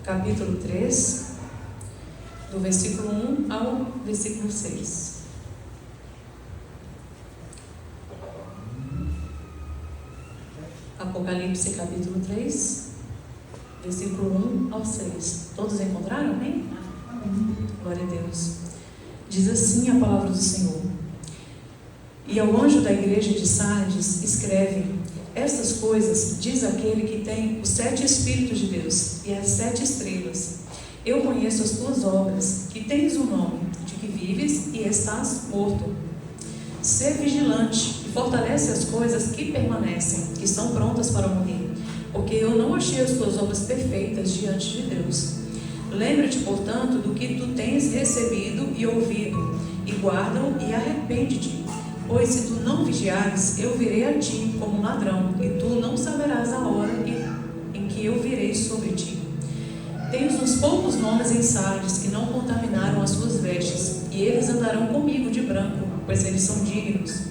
capítulo 3, do versículo 1 ao versículo 6. Apocalipse, capítulo 3, versículo 1 ao 6. Todos encontraram, amém? Glória a Deus. Diz assim a palavra do Senhor: E ao anjo da igreja de Sardes escreve: Estas coisas diz aquele que tem os 7 Espíritos de Deus e as 7 estrelas. Eu conheço as tuas obras, que tens o nome, de que vives e estás morto. Sê vigilante e fortalece as coisas que permanecem, que estão prontas para morrer, porque eu não achei as tuas obras perfeitas diante de Deus. Lembra-te, portanto, do que tu tens recebido e ouvido, e guarda-o e arrepende-te. Pois se tu não vigiares, eu virei a ti como um ladrão, e tu não saberás a hora em que eu virei sobre ti. Tens uns poucos nomes em Sardes que não contaminaram as suas vestes, e eles andarão comigo de branco, pois eles são dignos.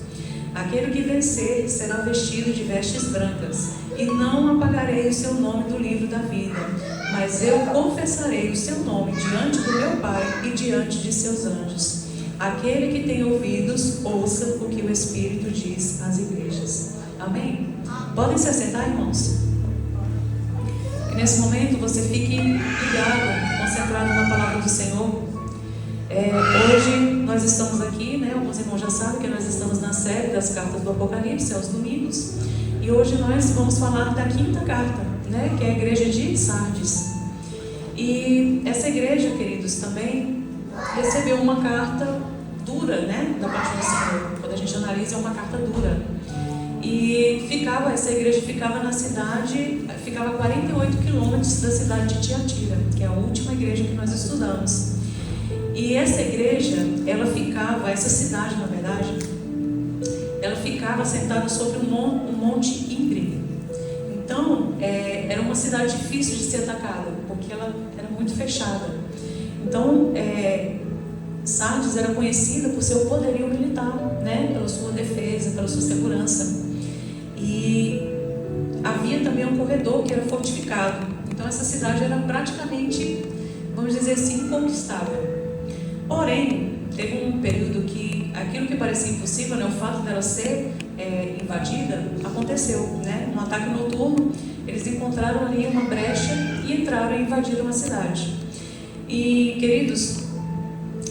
Aquele que vencer será vestido de vestes brancas, e não apagarei o seu nome do livro da vida, mas eu confessarei o seu nome diante do meu Pai e diante de seus anjos. Aquele que tem ouvidos, ouça o que o Espírito diz às igrejas. Amém? Podem se assentar, irmãos? E nesse momento você fique ligado, concentrado na palavra do Senhor. Hoje nós estamos aqui, né? Alguns irmãos já sabem que nós estamos na série das cartas do Apocalipse, aos domingos. E hoje nós vamos falar da 5ª carta, né? Que é a igreja de Sardes. E essa igreja, queridos, também recebeu uma carta dura, né? Da parte do Senhor. Quando a gente analisa, é uma carta dura. E essa igreja ficava na cidade, ficava a 48 quilômetros da cidade de Tiatira, que é a última igreja que nós estudamos. E essa igreja, essa cidade na verdade, ela ficava sentada sobre um monte íngreme. Então, era uma cidade difícil de ser atacada, porque ela era muito fechada. Então, Sardes era conhecida por seu poderio militar, né? Pela sua defesa, pela sua segurança. E havia também um corredor que era fortificado. Então, essa cidade era praticamente, vamos dizer assim, inconquistável. Porém, teve um período que aquilo que parecia impossível, né, o fato dela ser invadida, aconteceu, né? Um ataque noturno, eles encontraram ali uma brecha e entraram e invadiram a cidade. E, queridos,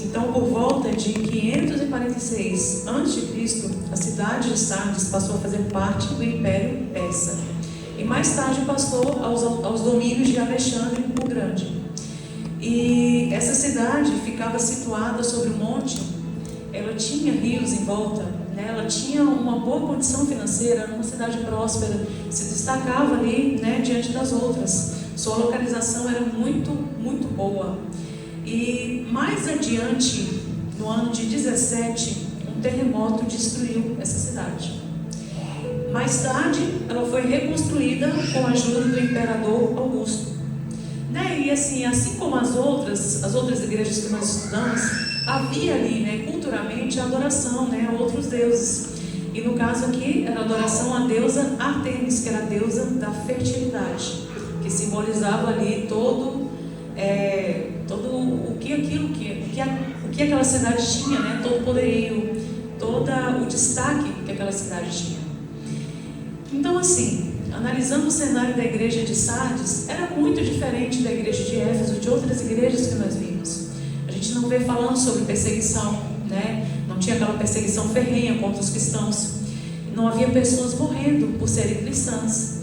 então por volta de 546 a.C., a cidade de Sardes passou a fazer parte do Império Persa. E mais tarde passou aos domínios de Alexandre o Grande. E essa cidade ficava situada sobre um monte, ela tinha rios em volta, né? Ela tinha uma boa condição financeira, era uma cidade próspera, se destacava ali, né, diante das outras. Sua localização era muito, muito boa. E mais adiante, no ano de 17, um terremoto destruiu essa cidade. Mais tarde, ela foi reconstruída com a ajuda do imperador Augusto. E assim como as outras igrejas que nós estudamos, havia ali, né, culturalmente, a adoração, né, a outros deuses. E no caso aqui, era a adoração à deusa Artemis, que era a deusa da fertilidade, que simbolizava ali todo o que aquela cidade tinha, né, todo o poderio, todo o destaque que aquela cidade tinha. Então, assim, analisando o cenário da igreja de Sardes, era muito diferente da igreja de Éfeso, de outras igrejas que nós vimos. A gente não vê falando sobre perseguição, né? Não tinha aquela perseguição ferrenha contra os cristãos. Não havia pessoas morrendo por serem cristãs.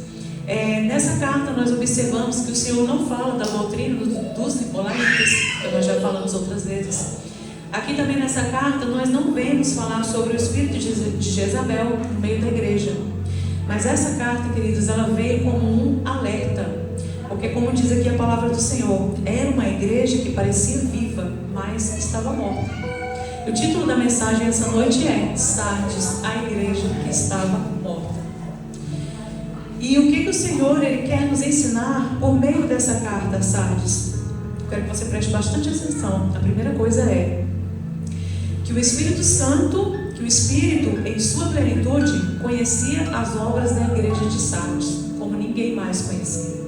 Nessa carta nós observamos que o Senhor não fala da doutrina dos nicolaítas, que nós já falamos outras vezes. Aqui também nessa carta nós não vemos falar sobre o espírito de Jezabel no meio da igreja. Mas essa carta, queridos, ela veio como um alerta, porque como diz aqui a palavra do Senhor, era uma igreja que parecia viva, mas estava morta. O título da mensagem essa noite é Sardes, a igreja que estava morta. E o que o Senhor ele quer nos ensinar por meio dessa carta a Sardes? Quero que você preste bastante atenção. A primeira coisa é que o Espírito Santo, que o Espírito em sua plenitude conhecia as obras da igreja de Sardes como ninguém mais conhecia.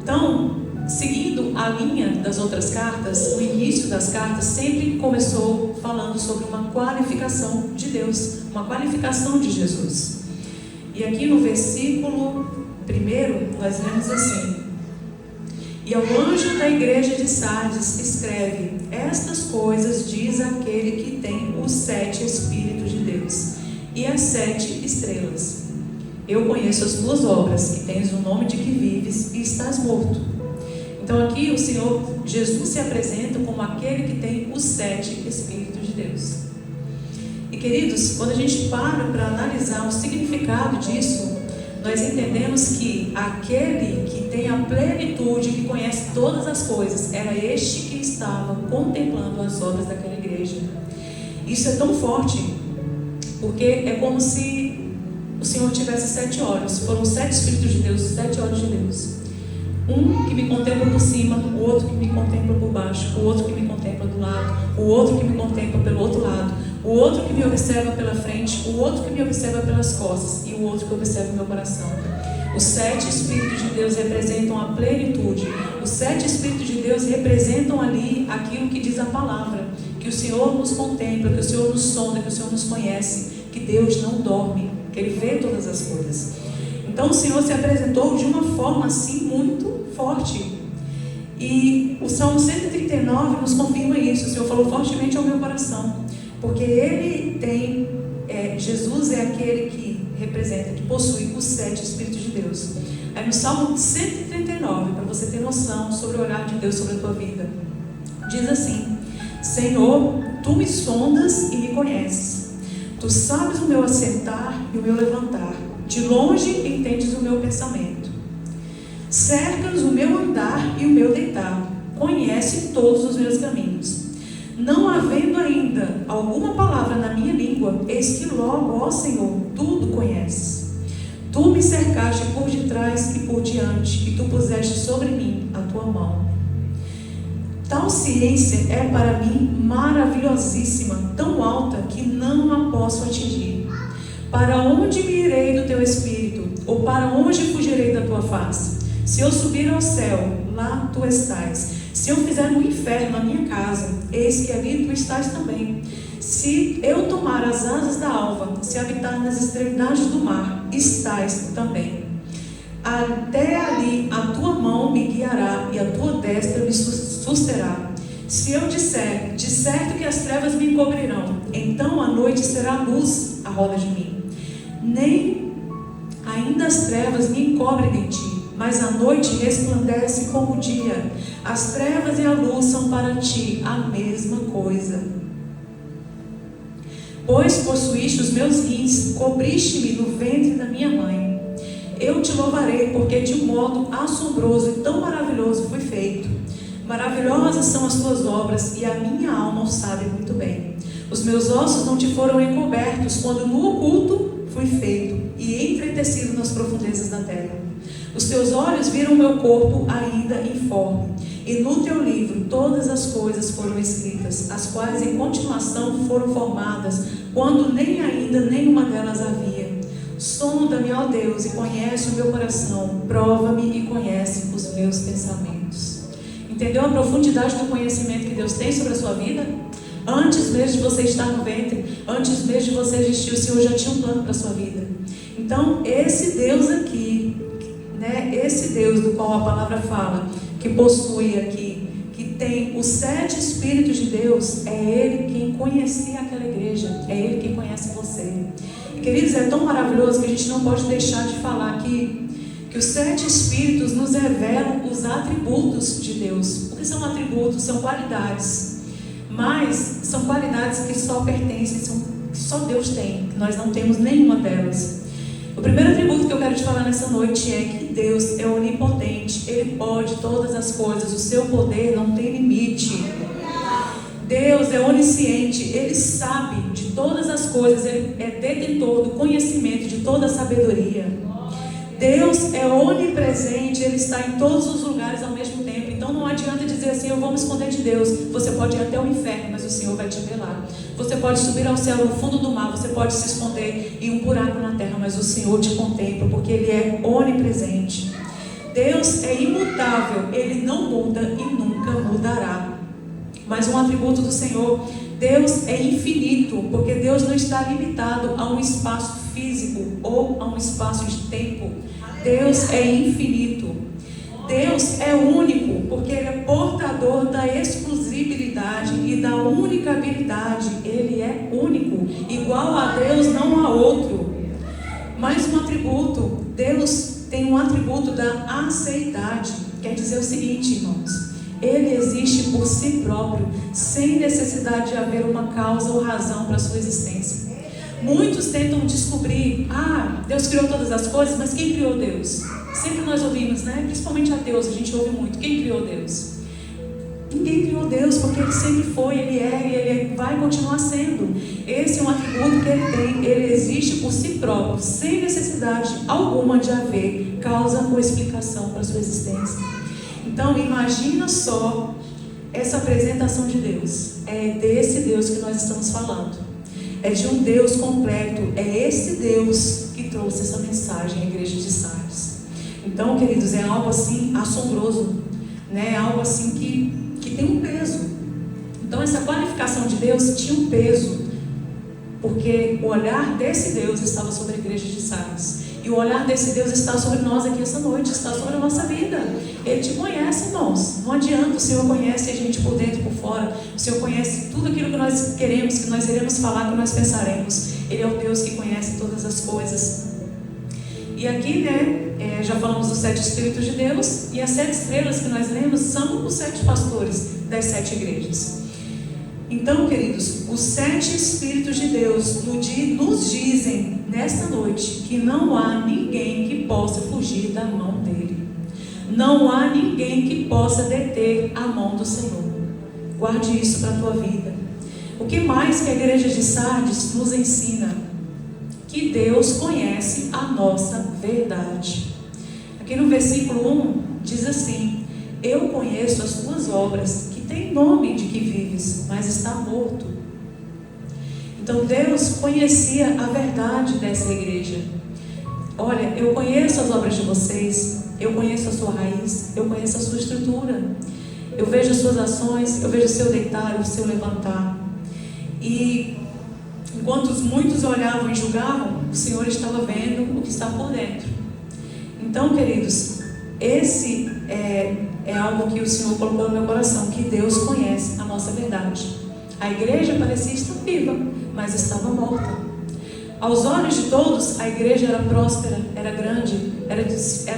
Então, seguindo a linha das outras cartas, o início das cartas sempre começou falando sobre uma qualificação de Deus, uma qualificação de Jesus. E aqui no versículo 1, nós lemos assim: e ao anjo da igreja de Sardes escreve: estas coisas diz aquele que tem os 7 Espíritos de Deus e as 7 estrelas. Eu conheço as tuas obras, que tens o nome de que vives e estás morto. Então aqui o Senhor Jesus se apresenta como aquele que tem os 7 Espíritos de Deus. E queridos, quando a gente para analisar o significado disso, nós entendemos que aquele que tem a plenitude, que conhece todas as coisas, era este que estava contemplando as obras daquela igreja. Isso é tão forte, porque é como se o Senhor tivesse 7 olhos. Foram 7 Espíritos de Deus, 7 olhos de Deus. Um que me contempla por cima, o outro que me contempla por baixo, o outro que me contempla do lado, o outro que me contempla pelo outro lado, o outro que me observa pela frente, o outro que me observa pelas costas e o outro que observa o meu coração. Os 7 Espíritos de Deus representam a plenitude. Os 7 Espíritos de Deus representam ali aquilo que diz a palavra, que o Senhor nos contempla, que o Senhor nos sonda, que o Senhor nos conhece, que Deus não dorme, que Ele vê todas as coisas. Então o Senhor se apresentou de uma forma assim muito forte. E o Salmo 139 nos confirma isso. O Senhor falou fortemente ao meu coração, porque Ele tem, Jesus é aquele que representa, que possui os 7 Espíritos de Deus. Aí no Salmo 139, para você ter noção sobre o olhar de Deus sobre a tua vida, diz assim: Senhor, Tu me sondas e me conheces. Tu sabes o meu assentar e o meu levantar. De longe entendes o meu pensamento. Cercas o meu andar e o meu deitar. Conhece todos os meus caminhos. Não havendo ainda alguma palavra na minha língua, eis que logo, ó Senhor, tudo conheces. Tu me cercaste por detrás e por diante, e Tu puseste sobre mim a Tua mão. Tal ciência é para mim maravilhosíssima, tão alta que não a posso atingir. Para onde me irei do Teu Espírito? Ou para onde fugirei da Tua face? Se eu subir ao céu, lá Tu estás. Se eu fizer no inferno a minha casa, eis que ali Tu estás também. Se eu tomar as asas da alva, se habitar nas extremidades do mar, estás Tu também. Até ali a Tua mão me guiará e a Tua destra me susterá. Se eu disser, de certo que as trevas me encobrirão, então a noite será luz à roda de mim. Nem ainda as trevas me encobrem de Ti, mas a noite resplandece como o dia. As trevas e a luz são para Ti a mesma coisa. Pois possuíste os meus rins, cobriste-me no ventre da minha mãe. Eu Te louvarei, porque de um modo assombroso e tão maravilhoso fui feito. Maravilhosas são as Tuas obras, e a minha alma o sabe muito bem. Os meus ossos não Te foram encobertos, quando no oculto fui feito, e entretecido nas profundezas da terra. Os Teus olhos viram o meu corpo ainda informe, e no Teu livro todas as coisas foram escritas, as quais em continuação foram formadas, quando nem ainda nenhuma delas havia. Sonda-me, ó Deus, e conhece o meu coração, prova-me e conhece os meus pensamentos. Entendeu a profundidade do conhecimento que Deus tem sobre a sua vida? Antes mesmo de você estar no ventre, antes mesmo de você existir, o Senhor já tinha um plano para a sua vida. Então, esse Deus aqui, esse Deus do qual a palavra fala, que possui aqui, que tem os 7 Espíritos de Deus, é Ele quem conhecia aquela igreja, é Ele quem conhece você. E, queridos, é tão maravilhoso que a gente não pode deixar de falar aqui que os 7 Espíritos nos revelam os atributos de Deus. O que são atributos? São qualidades, mas são qualidades que só pertencem, que só Deus tem, que nós não temos nenhuma delas. O primeiro atributo que eu quero te falar nessa noite é que Deus é onipotente, Ele pode todas as coisas, o seu poder não tem limite. Deus é onisciente, Ele sabe de todas as coisas, Ele é detentor do conhecimento, de toda a sabedoria. Deus é onipresente, Ele está em todos os lugares ao mesmo tempo. Então não adianta dizer assim: eu vou me esconder de Deus. Você pode ir até o inferno, mas o Senhor vai te ver lá. Você pode subir ao céu, no fundo do mar, você pode se esconder em um buraco na terra, mas o Senhor te contempla, porque Ele é onipresente. Deus é imutável, Ele não muda e nunca mudará. Mais um atributo do Senhor: Deus é infinito, porque Deus não está limitado a um espaço físico ou a um espaço de tempo. Deus é infinito. Deus é único, porque Ele é portador da exclusividade e da unicabilidade. Ele é único, igual a Deus não há outro. Mais um atributo: Deus tem um atributo da aceidade. Quer dizer o seguinte, irmãos: Ele existe por si próprio, sem necessidade de haver uma causa ou razão para a sua existência. Muitos tentam descobrir: Deus criou todas as coisas, mas quem criou Deus? Sempre nós ouvimos, né? Principalmente ateus, a gente ouve muito: quem criou Deus? Ninguém criou Deus, porque Ele sempre foi, Ele é e Ele vai continuar sendo. Esse é um atributo que Ele tem. Ele existe por si próprio, sem necessidade alguma de haver causa ou explicação para a sua existência. Então, imagina só essa apresentação de Deus. É desse Deus que nós estamos falando. É de um Deus completo. É esse Deus que trouxe essa mensagem à igreja de Sardes. Então, queridos, é algo assim assombroso, né? É algo assim que tem um peso. Então, essa qualificação de Deus tinha um peso, porque o olhar desse Deus estava sobre a igreja de Sardes. E o olhar desse Deus está sobre nós aqui essa noite, está sobre a nossa vida. Ele te conhece, irmãos. Não adianta, o Senhor conhece a gente por dentro e por fora. O Senhor conhece tudo aquilo que nós queremos, que nós iremos falar, que nós pensaremos. Ele é o Deus que conhece todas as coisas. E aqui, né, já falamos dos 7 Espíritos de Deus, e as 7 estrelas que nós lemos são os 7 pastores das 7 igrejas. Então, queridos, os 7 Espíritos de Deus nos dizem nesta noite que não há ninguém que possa fugir da mão dele. Não há ninguém que possa deter a mão do Senhor. Guarde isso para a tua vida. O que mais que a igreja de Sardes nos ensina? Que Deus conhece a nossa verdade. Aqui no versículo 1 diz assim: eu conheço as tuas obras, que tem nome de que vives, mas está morto. Então Deus conhecia a verdade dessa igreja. Olha, eu conheço as obras de vocês, eu conheço a sua raiz, eu conheço a sua estrutura, eu vejo as suas ações, eu vejo o seu deitar, o seu levantar. E enquanto muitos olhavam e julgavam, o Senhor estava vendo o que está por dentro. Então, queridos, esse é algo que o Senhor colocou no meu coração, que Deus conhece a nossa verdade. A igreja parecia estar viva, mas estava morta. Aos olhos de todos, a igreja era próspera, era grande, era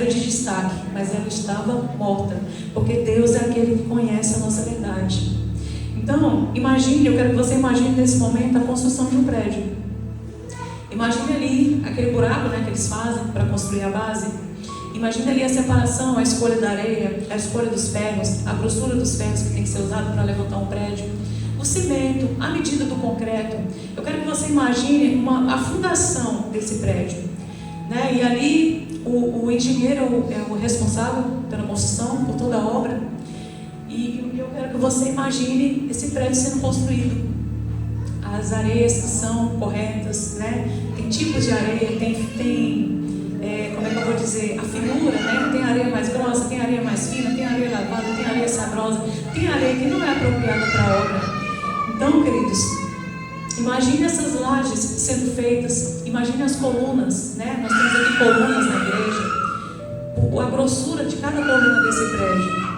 de destaque, mas ela estava morta, porque Deus é aquele que conhece a nossa verdade. Então, imagine, eu quero que você imagine nesse momento a construção de um prédio. Imagine ali aquele buraco, né, que eles fazem para construir a base. Imagine ali a separação, a escolha da areia, a escolha dos ferros, a grossura dos ferros que tem que ser usado para levantar um prédio, o cimento, a medida do concreto. Eu quero que você imagine a fundação desse prédio, né? E ali o engenheiro é o responsável pela construção, por toda a obra. E eu quero que você imagine esse prédio sendo construído. As areias que são corretas, né? Tem tipos de areia, como é que eu vou dizer, a finura, né? Tem areia mais grossa, tem areia mais fina, tem areia lavada, tem areia sabrosa, tem areia que não é apropriada para a obra. Então, queridos, imagine essas lajes sendo feitas, imagine as colunas, né? Nós temos aqui colunas na igreja, a grossura de cada coluna desse prédio.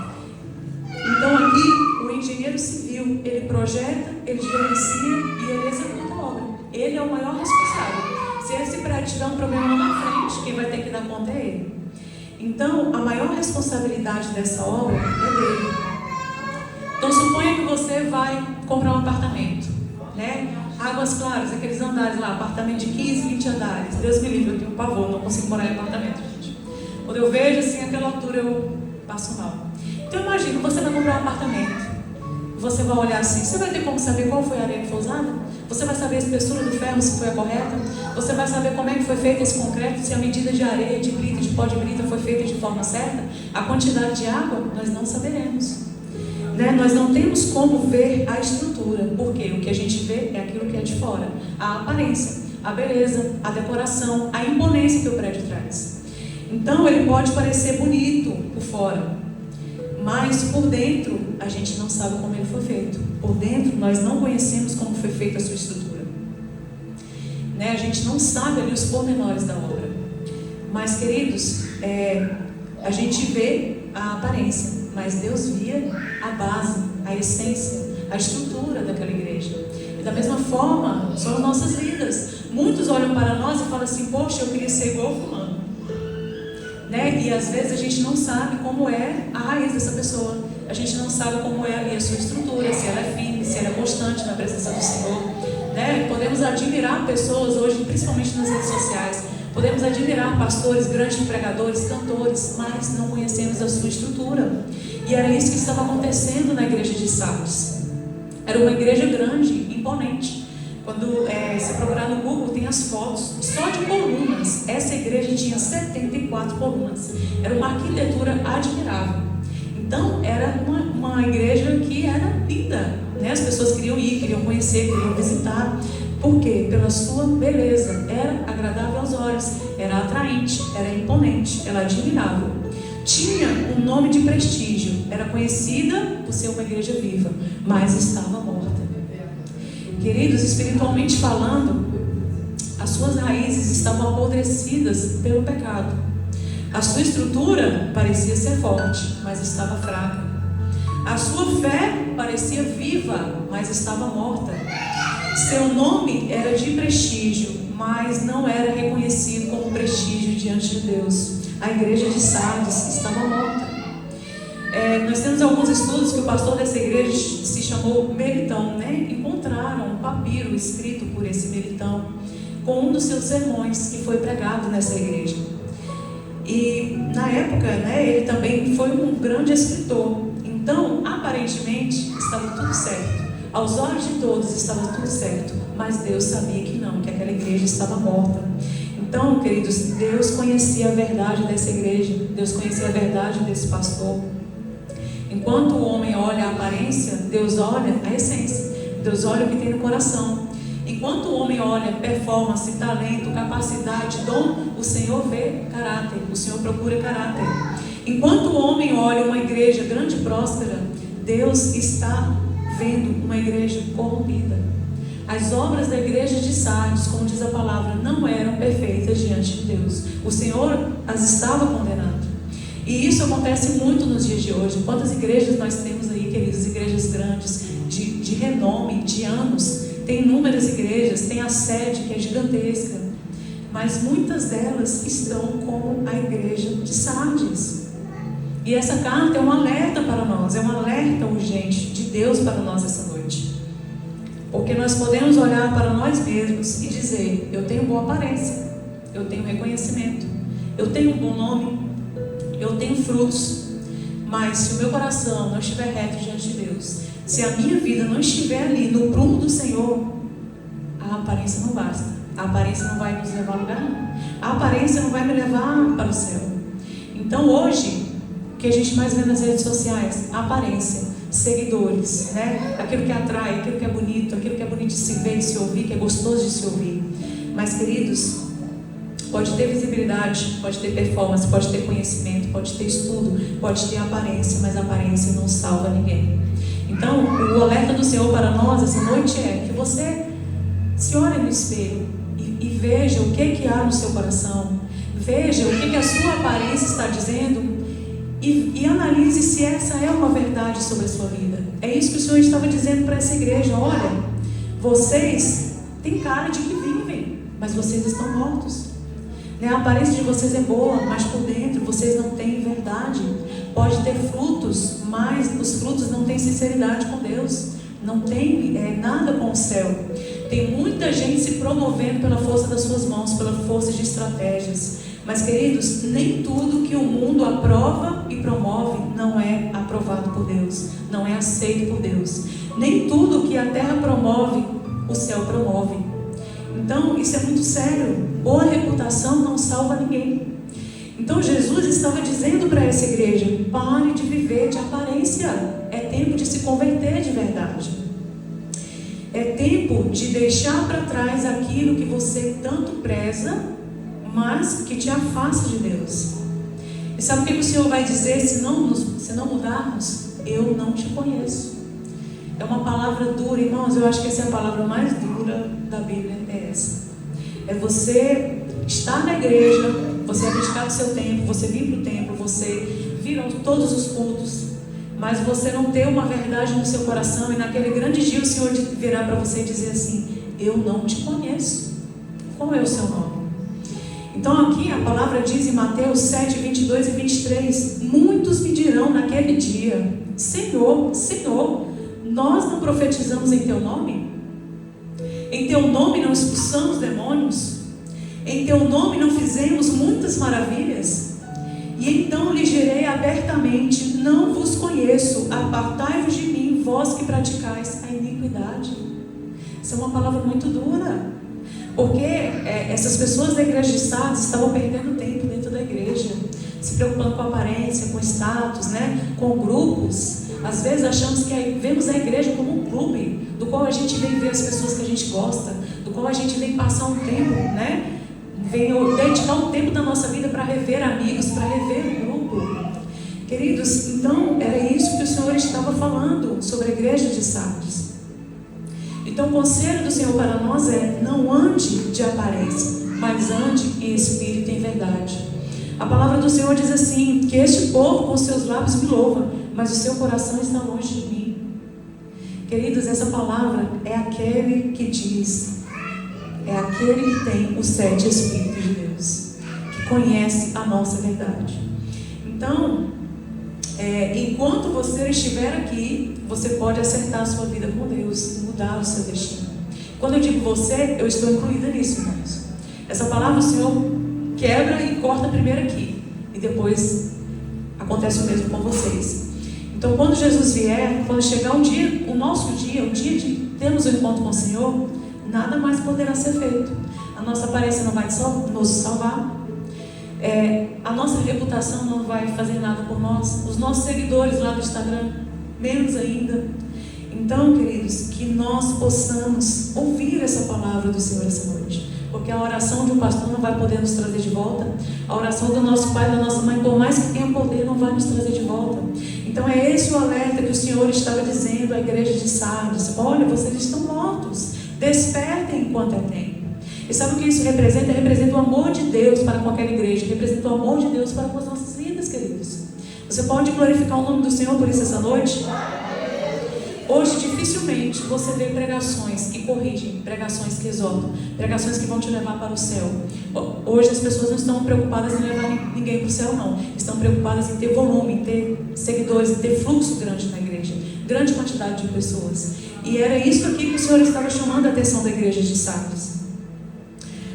Então, aqui, o engenheiro civil, ele projeta, ele gerencia e ele executa a obra. Ele é o maior responsável. Se esse prédio tiver um problema lá na frente, quem vai ter que dar conta é ele. Então, a maior responsabilidade dessa obra é dele. Então, suponha que você vai comprar um apartamento, né? Águas Claras, aqueles andares lá, apartamento de 15, 20 andares. Deus me livre, eu tenho um pavor, não consigo morar em apartamento, gente. Quando eu vejo assim aquela altura, eu passo mal. Então, imagina, você vai comprar um apartamento. Você vai olhar assim, você vai ter como saber qual foi a areia que foi usada? Você vai saber a espessura do ferro, se foi a correta? Você vai saber como é que foi feito esse concreto, se a medida de areia, de brita, de pó de brita foi feita de forma certa? A quantidade de água, nós não saberemos. Né? Nós não temos como ver a estrutura, porque o que a gente vê é aquilo que é de fora. A aparência, a beleza, a decoração, a imponência que o prédio traz. Então ele pode parecer bonito por fora, mas por dentro a gente não sabe como ele foi feito. Por dentro nós não conhecemos como foi feita a sua estrutura, né? A gente não sabe ali os pormenores da obra. Mas, queridos, a gente vê a aparência, mas Deus via a base, a essência, a estrutura daquela igreja. E da mesma forma são as nossas vidas. Muitos olham para nós e falam assim: poxa, eu queria ser igual fulano, né? E às vezes a gente não sabe como é a raiz dessa pessoa. A gente não sabe como é ali a sua estrutura, se ela é firme, se ela é constante na presença do Senhor, né? Podemos admirar pessoas hoje, principalmente nas redes sociais. Podemos admirar pastores, grandes pregadores, cantores, mas não conhecemos a sua estrutura. E era isso que estava acontecendo na igreja de Sardes. Era uma igreja grande, imponente. Quando você procurar no Google, tem as fotos só de colunas. Essa igreja tinha 74 colunas. Era uma arquitetura admirável. Então, era uma igreja que era linda, né? As pessoas queriam ir, queriam conhecer, queriam visitar. Por quê? Pela sua beleza. Era agradável aos olhos, era atraente, era imponente, era admirável. Tinha um nome de prestígio, era conhecida por ser uma igreja viva, mas estava morta. Queridos, espiritualmente falando, as suas raízes estavam apodrecidas pelo pecado. A sua estrutura parecia ser forte, mas estava fraca. A sua fé parecia viva, mas estava morta. Seu nome era de prestígio, mas não era reconhecido como prestígio diante de Deus. A igreja de Sardes estava morta. Nós temos alguns estudos que o pastor dessa igreja se chamou Melitão, né? Encontraram um papiro escrito por esse Melitão com um dos seus sermões que foi pregado nessa igreja. E na época, né, ele também foi um grande escritor. Então, aparentemente, estava tudo certo. Aos olhos de todos estava tudo certo, mas Deus sabia que não, que aquela igreja estava morta. Então, queridos, Deus conhecia a verdade dessa igreja, Deus conhecia a verdade desse pastor. Enquanto o homem olha a aparência, Deus olha a essência, Deus olha o que tem no coração. Enquanto o homem olha performance, talento, capacidade, dom, o Senhor vê caráter, o Senhor procura caráter. Enquanto o homem olha uma igreja grande e próspera, Deus está vendo uma igreja corrompida. As obras da igreja de Sardes, como diz a palavra, não eram perfeitas diante de Deus. O Senhor as estava condenando. E isso acontece muito nos dias de hoje. Quantas igrejas nós temos aí, queridos? Igrejas grandes, de renome, de anos. Tem inúmeras igrejas, tem a sede que é gigantesca. Mas muitas delas estão como a igreja de Sardes. E essa carta é um alerta para nós, é um alerta urgente de Deus para nós essa noite. Porque nós podemos olhar para nós mesmos e dizer: eu tenho boa aparência, eu tenho reconhecimento, eu tenho um bom nome, eu tenho frutos. Mas se o meu coração não estiver reto diante de Deus, se a minha vida não estiver ali no prumo do Senhor, a aparência não basta. A aparência não vai nos levar a lugar nenhum. A aparência não vai me levar para o céu. Então hoje, o que a gente mais vê nas redes sociais? A aparência, seguidores, né? Aquilo que atrai, aquilo que é bonito de se ver, de se ouvir, que é gostoso de se ouvir. Mas, queridos, pode ter visibilidade, pode ter performance, pode ter conhecimento, pode ter estudo, pode ter aparência, mas a aparência não salva ninguém. Então, o alerta do Senhor para nós essa noite é que você se olhe no espelho e veja o que há no seu coração, veja o que a sua aparência está dizendo e analise se essa é uma verdade sobre a sua vida. É isso que o Senhor estava dizendo para essa igreja: olha, vocês têm cara de que vivem, mas vocês estão mortos. A aparência de vocês é boa, mas por dentro vocês não têm verdade. Pode ter frutos, mas os frutos não têm sinceridade com Deus, não tem nada com o céu. Tem muita gente se promovendo pela força das suas mãos, pela força de estratégias. Mas, queridos, nem tudo que o mundo aprova e promove não é aprovado por Deus, não é aceito por Deus. Nem tudo que a terra promove, o céu promove. Então, isso é muito sério. Boa reputação não salva ninguém. Então, Jesus estava dizendo para essa igreja: pare de viver de aparência. É tempo de se converter de verdade. É tempo de deixar para trás aquilo que você tanto preza, mas que te afasta de Deus. E sabe o que o Senhor vai dizer se não mudarmos? Eu não te conheço. É uma palavra dura, irmãos. Eu acho que essa é a palavra mais dura da Bíblia, é essa. É você estar na igreja, você abdicar do seu tempo, você vir para o templo, você vir a todos os cultos, mas você não ter uma verdade no seu coração, e naquele grande dia o Senhor virá para você e dizer assim: eu não te conheço. Qual é o seu nome? Então aqui a palavra diz em Mateus 7, 22 e 23: muitos me dirão naquele dia: Senhor, Senhor, nós não profetizamos em teu nome? Em teu nome não expulsamos demônios? Em teu nome não fizemos muitas maravilhas? E então lhes direi abertamente: não vos conheço, apartai-vos de mim, vós que praticais a iniquidade. Isso é uma palavra muito dura, porque essas pessoas da igreja de Sardes estavam perdendo tempo dentro da igreja, se preocupando com a aparência, com status, com grupos. Às vezes achamos que vemos a igreja como um clube, do qual a gente vem ver as pessoas que a gente gosta, do qual a gente vem passar um tempo, vem dedicar um tempo da nossa vida para rever amigos, para rever um grupo. Queridos, então era isso que o Senhor estava falando sobre a igreja de Sardes. Então o conselho do Senhor para nós é: não ande de aparência, mas ande em espírito e em verdade. A palavra do Senhor diz assim: que este povo com seus lábios me louva, mas o seu coração está longe de mim. Queridos, essa palavra é aquele que diz, é aquele que tem os 7 Espíritos de Deus, que conhece a nossa verdade. Então, enquanto você estiver aqui, você pode acertar a sua vida com Deus, mudar o seu destino. Quando eu digo você, eu estou incluída nisso, irmãos. Essa palavra o Senhor quebra e corta primeiro aqui, e depois acontece o mesmo com vocês. Então, quando Jesus vier, quando chegar um dia, o nosso dia, o dia de termos um encontro com o Senhor, nada mais poderá ser feito. A nossa aparência não vai nos salvar, a nossa reputação não vai fazer nada por nós, os nossos seguidores lá do Instagram, menos ainda. Então, queridos, que nós possamos ouvir essa palavra do Senhor essa noite, porque a oração de um pastor não vai poder nos trazer de volta, a oração do nosso pai, da nossa mãe, por mais que tenha poder, não vai nos trazer de volta. Então é esse o alerta que o Senhor estava dizendo à igreja de Sardes: olha, vocês estão mortos, despertem enquanto é tempo. E sabe o que isso representa? Representa o amor de Deus para qualquer igreja, representa o amor de Deus para com as nossas vidas, queridos. Você pode glorificar o nome do Senhor por isso essa noite? Hoje dificilmente você vê pregações que corrigem, pregações que exortam, pregações que vão te levar para o céu. Hoje as pessoas não estão preocupadas em levar ninguém para o céu, não. Estão preocupadas em ter volume, em ter seguidores, em ter fluxo grande na igreja, grande quantidade de pessoas. E era isso aqui que o Senhor estava chamando a atenção da igreja de Sardes.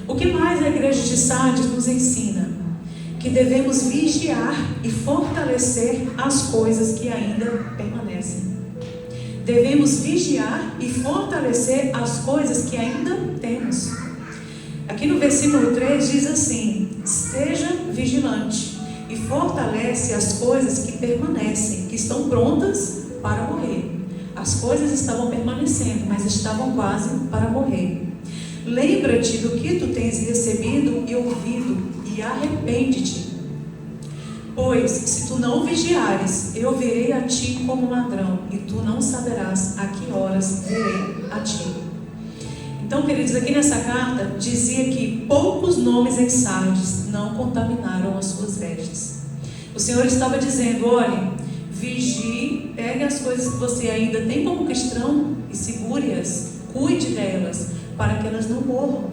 O que mais a igreja de Sardes nos ensina? Que devemos vigiar e fortalecer as coisas que ainda permanecem. Devemos vigiar e fortalecer as coisas que ainda temos. Aqui no versículo 3 diz assim: seja vigilante e fortalece as coisas que permanecem, que estão prontas para morrer. As coisas estavam permanecendo, mas estavam quase para morrer. Lembra-te do que tu tens recebido e ouvido, e arrepende-te. Pois, se tu não vigiares, eu virei a ti como ladrão, e tu não saberás a que horas virei a ti. Então, queridos, aqui nessa carta dizia que poucos nomes em Sardes não contaminaram as suas vestes. O Senhor estava dizendo: olhe, vigie, pegue as coisas que você ainda tem como cristão e segure-as, cuide delas, para que elas não morram.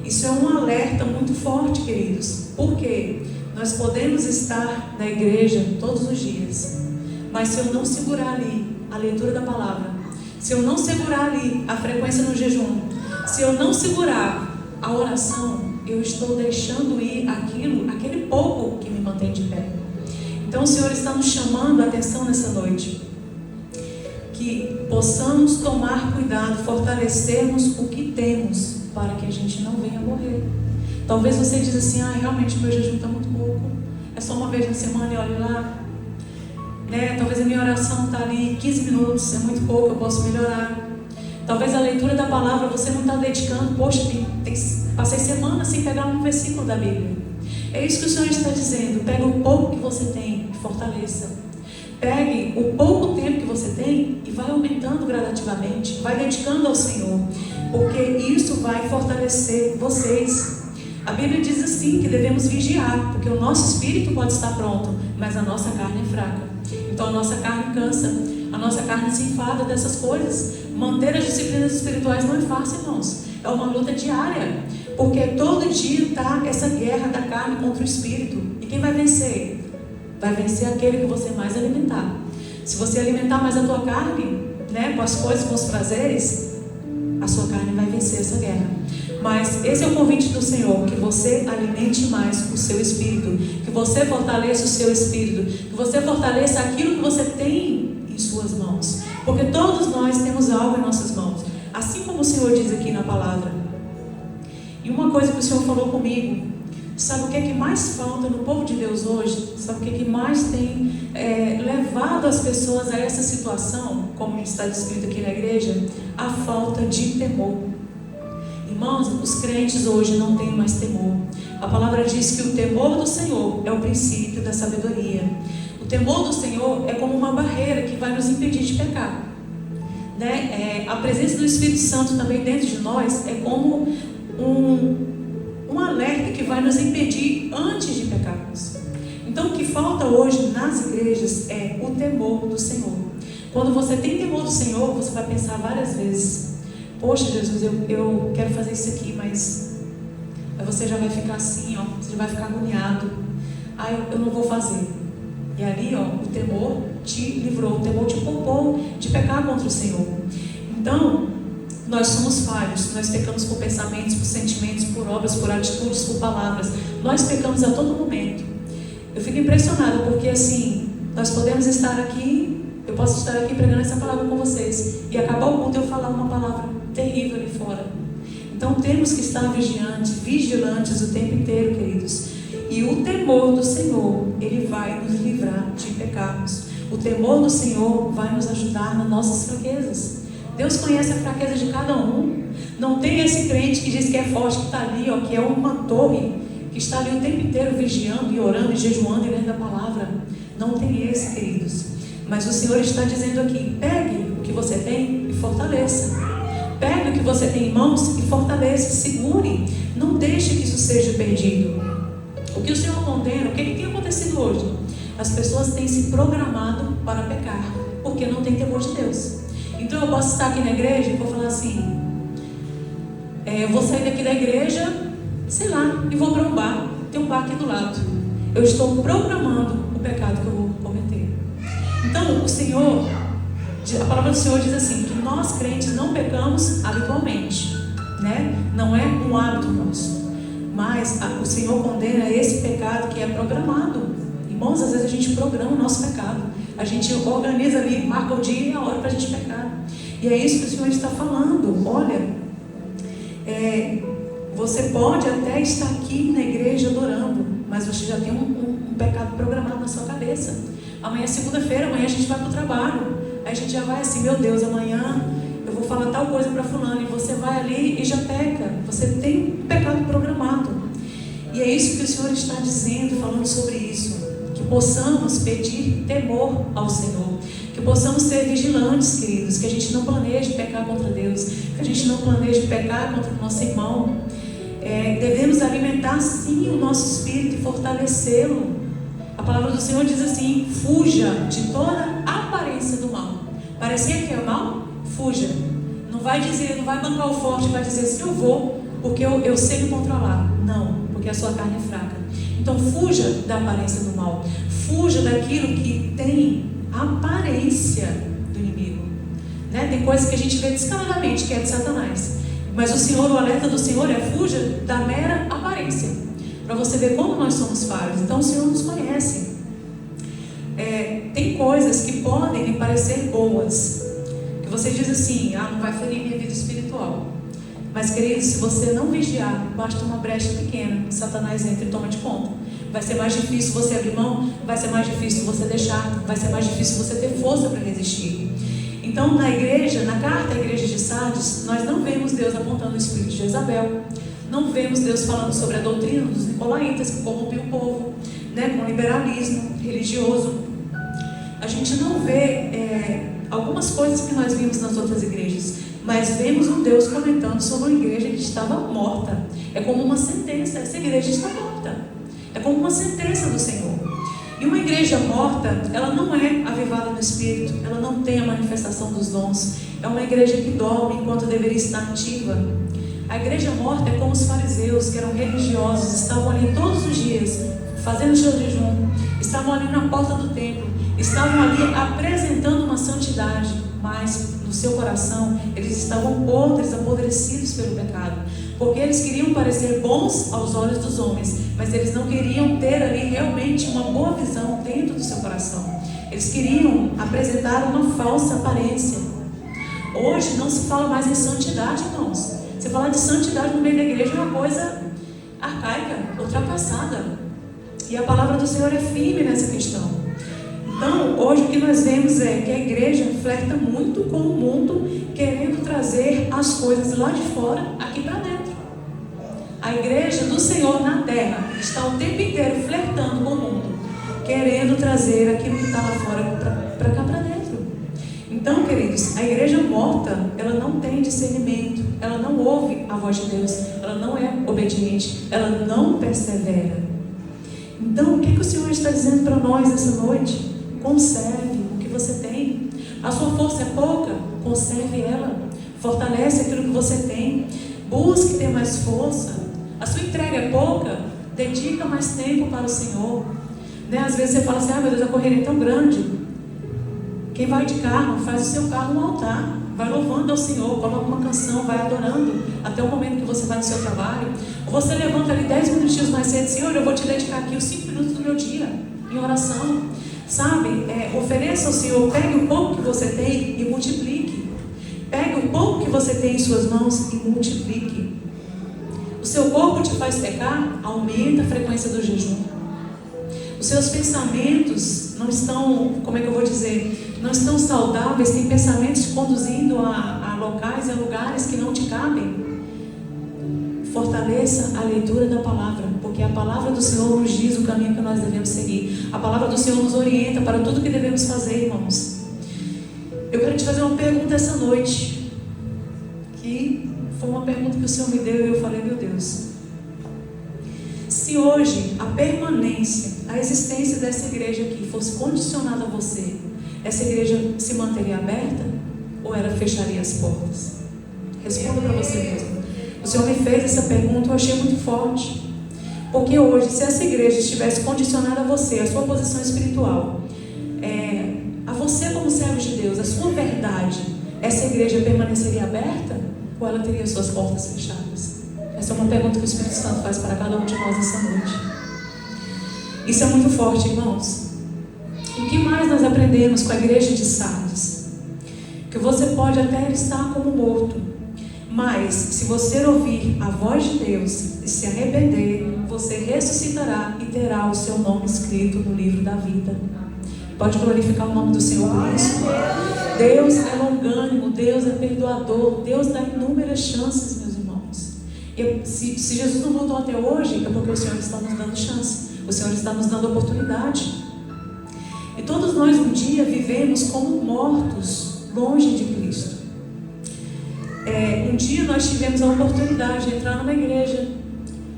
Isso é um alerta muito forte, queridos. Por quê? Nós podemos estar na igreja todos os dias, mas se eu não segurar ali a leitura da palavra, se eu não segurar ali a frequência no jejum, se eu não segurar a oração, eu estou deixando ir aquele pouco que me mantém de pé. Então o Senhor está nos chamando a atenção nessa noite, que possamos tomar cuidado, fortalecermos o que temos, para que a gente não venha morrer. Talvez você diz assim: realmente meu jejum está muito pouco, é só uma vez na semana e olhe lá, talvez a minha oração está ali 15 minutos, é muito pouco, eu posso melhorar. Talvez a leitura da palavra você não está dedicando, poxa, passei semana sem pegar um versículo da Bíblia. É isso que o Senhor está dizendo. Pega o pouco que você tem e fortaleça. Pegue o pouco tempo que você tem e vai aumentando gradativamente, vai dedicando ao Senhor, porque isso vai fortalecer vocês. A Bíblia diz assim, que devemos vigiar, porque o nosso espírito pode estar pronto, mas a nossa carne é fraca. Então a nossa carne cansa, a nossa carne se enfada dessas coisas. Manter as disciplinas espirituais não é fácil, irmãos. É uma luta diária, porque todo dia está essa guerra da carne contra o espírito. E quem vai vencer? Vai vencer aquele que você mais alimentar. Se você alimentar mais a tua carne, né, com as coisas, com os prazeres, a sua carne vai vencer essa guerra. Mas esse é o convite do Senhor, que você alimente mais o seu espírito, que você fortaleça o seu espírito, que você fortaleça aquilo que você tem em suas mãos, porque todos nós temos algo em nossas mãos, assim como o Senhor diz aqui na palavra. E uma coisa que o Senhor falou comigo, sabe o que é que mais falta no povo de Deus hoje? Sabe o que é que mais tem levado as pessoas a essa situação, como está descrito aqui na igreja? A falta de temor. Irmãos, os crentes hoje não têm mais temor. A palavra diz que o temor do Senhor é o princípio da sabedoria. O temor do Senhor é como uma barreira que vai nos impedir de pecar, né? A presença do Espírito Santo também dentro de nós é como um alerta que vai nos impedir antes de pecarmos. Então o que falta hoje nas igrejas é o temor do Senhor. Quando você tem temor do Senhor, você vai pensar várias vezes: poxa, Jesus, eu quero fazer isso aqui, mas aí você já vai ficar assim, ó, você já vai ficar agoniado. Eu não vou fazer. E ali, ó, o temor te livrou, o temor te poupou de pecar contra o Senhor. Então, nós somos falhos, nós pecamos por pensamentos, por sentimentos, por obras, por atitudes, por palavras. Nós pecamos a todo momento. Eu fico impressionada porque assim, nós podemos estar aqui, eu posso estar aqui pregando essa palavra com vocês e acabar o culto eu falar uma palavra terrível ali fora. Então temos que estar vigilantes o tempo inteiro, queridos. E o temor do Senhor, ele vai nos livrar de pecarmos. O temor do Senhor vai nos ajudar nas nossas fraquezas. Deus conhece a fraqueza de cada um. Não tem esse crente que diz que é forte, que está ali, ó, que é uma torre, que está ali o tempo inteiro vigiando e orando e jejuando e lendo a palavra. Não tem esse, queridos. Mas o Senhor está dizendo aqui: pegue o que você tem e fortaleça. Pegue o que você tem em mãos e fortaleça, segure. Não deixe que isso seja perdido. O que o Senhor condena, o que tem acontecido hoje? As pessoas têm se programado para pecar, porque não tem temor de Deus. Então eu posso estar aqui na igreja e vou falar assim: eu vou sair daqui da igreja, sei lá, e vou para um bar. Tem um bar aqui do lado. Eu estou programando o pecado que eu vou cometer. Então o Senhor, a palavra do Senhor diz assim, que nós crentes não pecamos habitualmente, né? Não é um hábito nosso. Mas o Senhor condena esse pecado que é programado. Irmãos, às vezes a gente programa o nosso pecado. A gente organiza ali, marca o dia e a hora para a gente pecar. E é isso que o Senhor está falando. Olha, você pode até estar aqui na igreja adorando, mas você já tem um pecado programado na sua cabeça. Amanhã é segunda-feira, amanhã a gente vai para o trabalho. Aí a gente já vai assim: meu Deus, amanhã eu vou falar tal coisa para fulano. E você vai ali e já peca. Você tem um pecado programado. E é isso que o Senhor está dizendo, falando sobre isso. Que possamos pedir temor ao Senhor. Que possamos ser vigilantes, queridos. Que a gente não planeje pecar contra Deus. Que a gente não planeje pecar contra o nosso irmão. Devemos alimentar sim o nosso espírito e fortalecê-lo. A palavra do Senhor diz assim: fuja de toda aparência do mal. Parecia que é mal? Fuja. Não vai dizer, não vai bancar o forte, vai dizer assim: eu vou, porque eu sei me controlar. Não, porque a sua carne é fraca. Então fuja da aparência do mal. Fuja daquilo que tem aparência do inimigo, né? Tem coisas que a gente vê descaradamente que é de Satanás. Mas o alerta do Senhor é: fuja da mera aparência. Para você ver como nós somos falhos. Então o Senhor nos conhece. Tem coisas que podem lhe parecer boas, que você diz assim: não vai ferir minha vida espiritual. Mas, querido, se você não vigiar, basta uma brecha pequena, Satanás entra e toma de conta. Vai ser mais difícil você abrir mão, vai ser mais difícil você deixar, vai ser mais difícil você ter força para resistir. Então, na carta à igreja de Sardes, nós não vemos Deus apontando o espírito de Jezabel. Não vemos Deus falando sobre a doutrina dos nicolaítas, que corrompeu o povo, né, com o liberalismo religioso. A gente não vê algumas coisas que nós vimos nas outras igrejas, mas vemos um Deus comentando sobre uma igreja que estava morta. É como uma sentença, essa igreja está morta. É como uma sentença do Senhor. E uma igreja morta, ela não é avivada no Espírito, ela não tem a manifestação dos dons. É uma igreja que dorme enquanto deveria estar ativa. A igreja morta é como os fariseus, que eram religiosos, estavam ali todos os dias, fazendo seu jejum, estavam ali na porta do templo, estavam ali apresentando uma santidade, mas no seu coração eles estavam podres, apodrecidos pelo pecado, porque eles queriam parecer bons aos olhos dos homens, mas eles não queriam ter ali realmente uma boa visão dentro do seu coração. Eles queriam apresentar uma falsa aparência. Hoje não se fala mais em santidade, irmãos. Você falar de santidade no meio da igreja é uma coisa arcaica, ultrapassada. E a palavra do Senhor é firme nessa questão. Então, hoje o que nós vemos é que a igreja flerta muito com o mundo, querendo trazer as coisas lá de fora, aqui para dentro. A igreja do Senhor na terra está o tempo inteiro flertando com o mundo, querendo trazer aquilo que está lá fora para cá para dentro. Então, queridos, a igreja morta, ela não tem discernimento, ela não ouve a voz de Deus, ela não é obediente, ela não persevera. Então, o que o Senhor está dizendo para nós essa noite? Conserve o que você tem. A sua força é pouca? Conserve ela. Fortalece aquilo que você tem. Busque ter mais força. A sua entrega é pouca? Dedica mais tempo para o Senhor. Né? Às vezes você fala assim, meu Deus, a correria é tão grande. Quem vai de carro, faz o seu carro no altar. Vai louvando ao Senhor, coloca uma canção, vai adorando até o momento que você vai no seu trabalho. Ou você levanta ali 10 minutinhos mais cedo, Senhor, eu vou te dedicar aqui os 5 minutos do meu dia em oração. Sabe, ofereça ao Senhor, pegue o pouco que você tem e multiplique. Pegue o pouco que você tem em suas mãos e multiplique. O seu corpo te faz pecar, aumenta a frequência do jejum. Os seus pensamentos não estão, como é que eu vou dizer, não estão saudáveis, tem pensamentos te conduzindo a locais, a lugares que não te cabem. Fortaleça a leitura da palavra, porque a palavra do Senhor nos diz o caminho que nós devemos seguir. A palavra do Senhor nos orienta para tudo que devemos fazer, irmãos. Eu quero te fazer uma pergunta essa noite, que foi uma pergunta que o Senhor me deu e eu falei, meu Deus, se hoje a permanência, a existência dessa igreja aqui fosse condicionada a você, essa igreja se manteria aberta ou ela fecharia as portas? Responda para você mesmo. O Senhor me fez essa pergunta, eu achei muito forte. Porque hoje, se essa igreja estivesse condicionada a você, a sua posição espiritual, a você como servo de Deus, a sua verdade, essa igreja permaneceria aberta ou ela teria suas portas fechadas? Essa é uma pergunta que o Espírito Santo faz para cada um de nós essa noite. Isso é muito forte, irmãos. E o que mais nós aprendemos com a igreja de Sardes? Que você pode até estar como morto, mas se você ouvir a voz de Deus e se arrepender, você ressuscitará e terá o seu nome escrito no livro da vida. Pode glorificar o nome do Senhor por isso. Deus é longânimo, Deus é perdoador, Deus dá inúmeras chances, meus irmãos. Se Jesus não voltou até hoje, é porque o Senhor está nos dando chance, o Senhor está nos dando oportunidade. E todos nós um dia vivemos como mortos, longe de Cristo. Um dia nós tivemos a oportunidade de entrar numa igreja,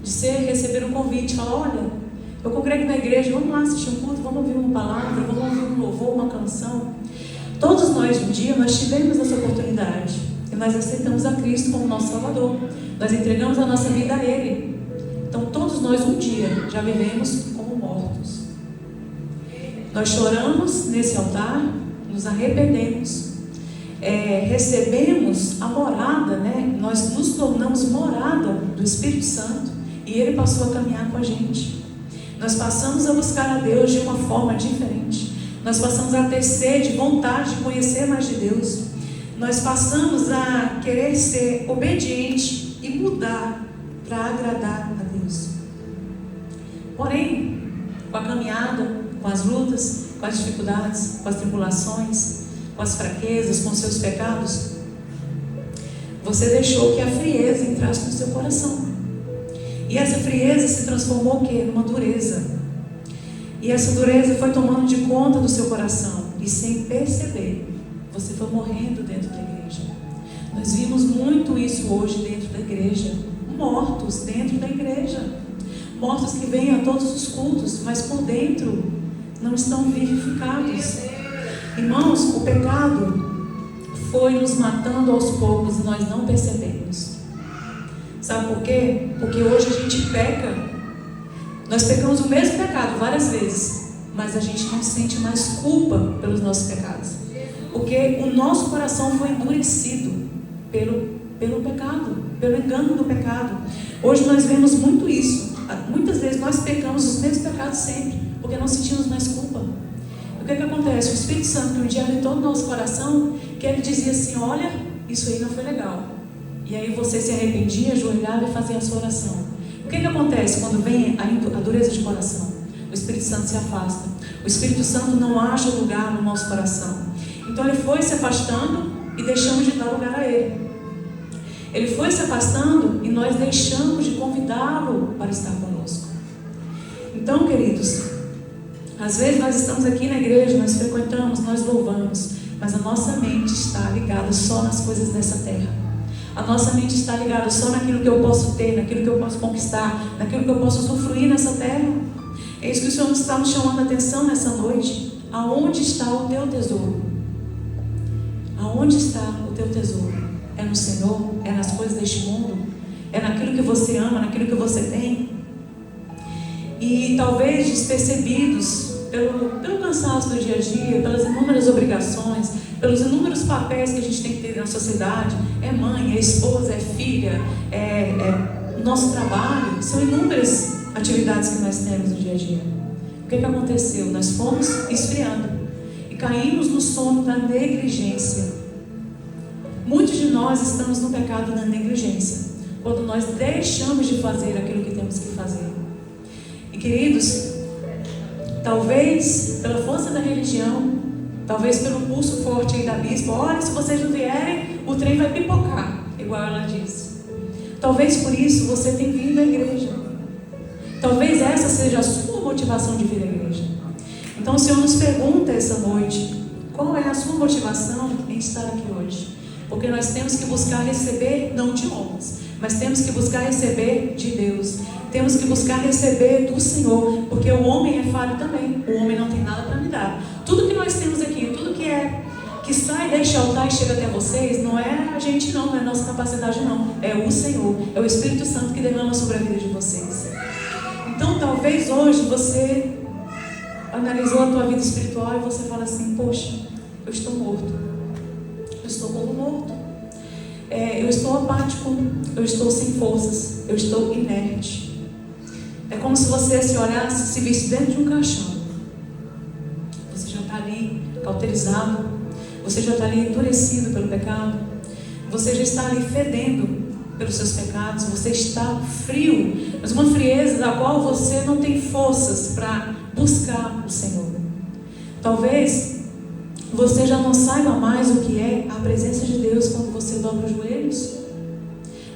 de receber um convite, falar, olha, eu congrego na igreja, vamos lá assistir um culto, vamos ouvir uma palavra, vamos ouvir um louvor, uma canção. Todos nós um dia nós tivemos essa oportunidade e nós aceitamos a Cristo como nosso Salvador, nós entregamos a nossa vida a Ele. Então todos nós um dia já vivemos como mortos. Nós choramos nesse altar, nos arrependemos, recebemos a morada, né? Nós nos tornamos morada do Espírito Santo e Ele passou a caminhar com a gente. Nós passamos a buscar a Deus de uma forma diferente. Nós passamos a ter sede, vontade de conhecer mais de Deus. Nós passamos a querer ser obediente e mudar para agradar a Deus. Porém, com a caminhada, com as lutas, com as dificuldades, com as tribulações, com as fraquezas, com os seus pecados, você deixou que a frieza entrasse no seu coração. E essa frieza se transformou o quê? Numa dureza. E essa dureza foi tomando de conta do seu coração. E sem perceber, você foi morrendo dentro da igreja. Nós vimos muito isso hoje dentro da igreja. Mortos dentro da igreja. Mortos que vêm a todos os cultos, mas por dentro não estão vivificados. Irmãos, o pecado foi nos matando aos poucos e nós não percebemos. Sabe por quê? Porque hoje a gente peca. Nós pecamos o mesmo pecado várias vezes, mas a gente não sente mais culpa pelos nossos pecados. Porque o nosso coração foi endurecido pelo pecado, pelo engano do pecado. Hoje nós vemos muito isso. Muitas vezes nós pecamos os mesmos pecados sempre, porque não sentimos mais culpa. O que acontece? O Espírito Santo, que um dia habitou no nosso coração, que ele dizia assim: olha, isso aí não foi legal. E aí você se arrependia, ajoelhava e fazia a sua oração. O que acontece quando vem a dureza de coração? O Espírito Santo se afasta. O Espírito Santo não acha lugar no nosso coração. Então ele foi se afastando e deixamos de dar lugar a ele. Ele foi se afastando e nós deixamos de convidá-lo para estar conosco. Então, queridos, às vezes nós estamos aqui na igreja, nós frequentamos, nós louvamos, mas a nossa mente está ligada só nas coisas dessa terra. A nossa mente está ligada só naquilo que eu posso ter, naquilo que eu posso conquistar, naquilo que eu posso usufruir nessa terra. É isso que o Senhor está nos chamando a atenção nessa noite. Aonde está o teu tesouro? Aonde está o teu tesouro? É no Senhor? É nas coisas deste mundo? É naquilo que você ama, naquilo que você tem? E talvez despercebidos pelo cansaço do dia a dia, pelas inúmeras obrigações, pelos inúmeros papéis que a gente tem que ter na sociedade, é mãe, é esposa, é filha, é nosso trabalho, são inúmeras atividades que nós temos no dia a dia. O que aconteceu? Nós fomos esfriando e caímos no sono da negligência. Muitos de nós estamos no pecado da negligência, quando nós deixamos de fazer aquilo que temos que fazer. E queridos, talvez pela força da religião, talvez pelo pulso forte aí da bispa, olha, se vocês não vierem, o trem vai pipocar, igual ela disse. Talvez por isso você tenha vindo à igreja. Talvez essa seja a sua motivação de vir à igreja. Então o Senhor nos pergunta essa noite, qual é a sua motivação em estar aqui hoje? Porque nós temos que buscar receber, não de homens, mas temos que buscar receber de Deus. Temos que buscar receber do Senhor, porque o homem é falho também. O homem não tem nada para me dar. Tudo que nós temos aqui, tudo que sai deste altar e chega até vocês, não é a gente não é a nossa capacidade não. É o Senhor, é o Espírito Santo que derrama sobre a vida de vocês. Então talvez hoje você analisou a tua vida espiritual e você fala assim, poxa, eu estou morto. Eu estou como morto. Eu estou apático, eu estou sem forças, eu estou inerte. É como se você se olhasse, se visse dentro de um caixão. Você já está ali cauterizado, você já está ali endurecido pelo pecado, você já está ali fedendo pelos seus pecados, você está frio, mas uma frieza da qual você não tem forças para buscar o Senhor. Talvez você já não saiba mais o que é a presença de Deus quando você dobra os joelhos.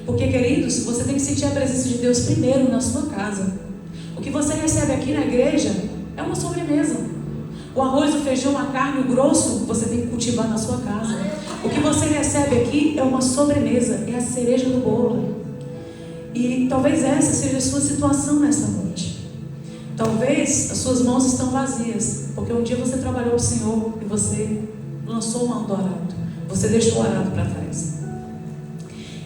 Porque, queridos, você tem que sentir a presença de Deus primeiro na sua casa. O que você recebe aqui na igreja é uma sobremesa. O arroz, o feijão, a carne, o grosso, você tem que cultivar na sua casa. O que você recebe aqui é uma sobremesa, é a cereja do bolo. E talvez essa seja a sua situação nessa noite. Talvez as suas mãos estão vazias, porque um dia você trabalhou para o Senhor e você lançou mão do arado. Você deixou o arado para trás.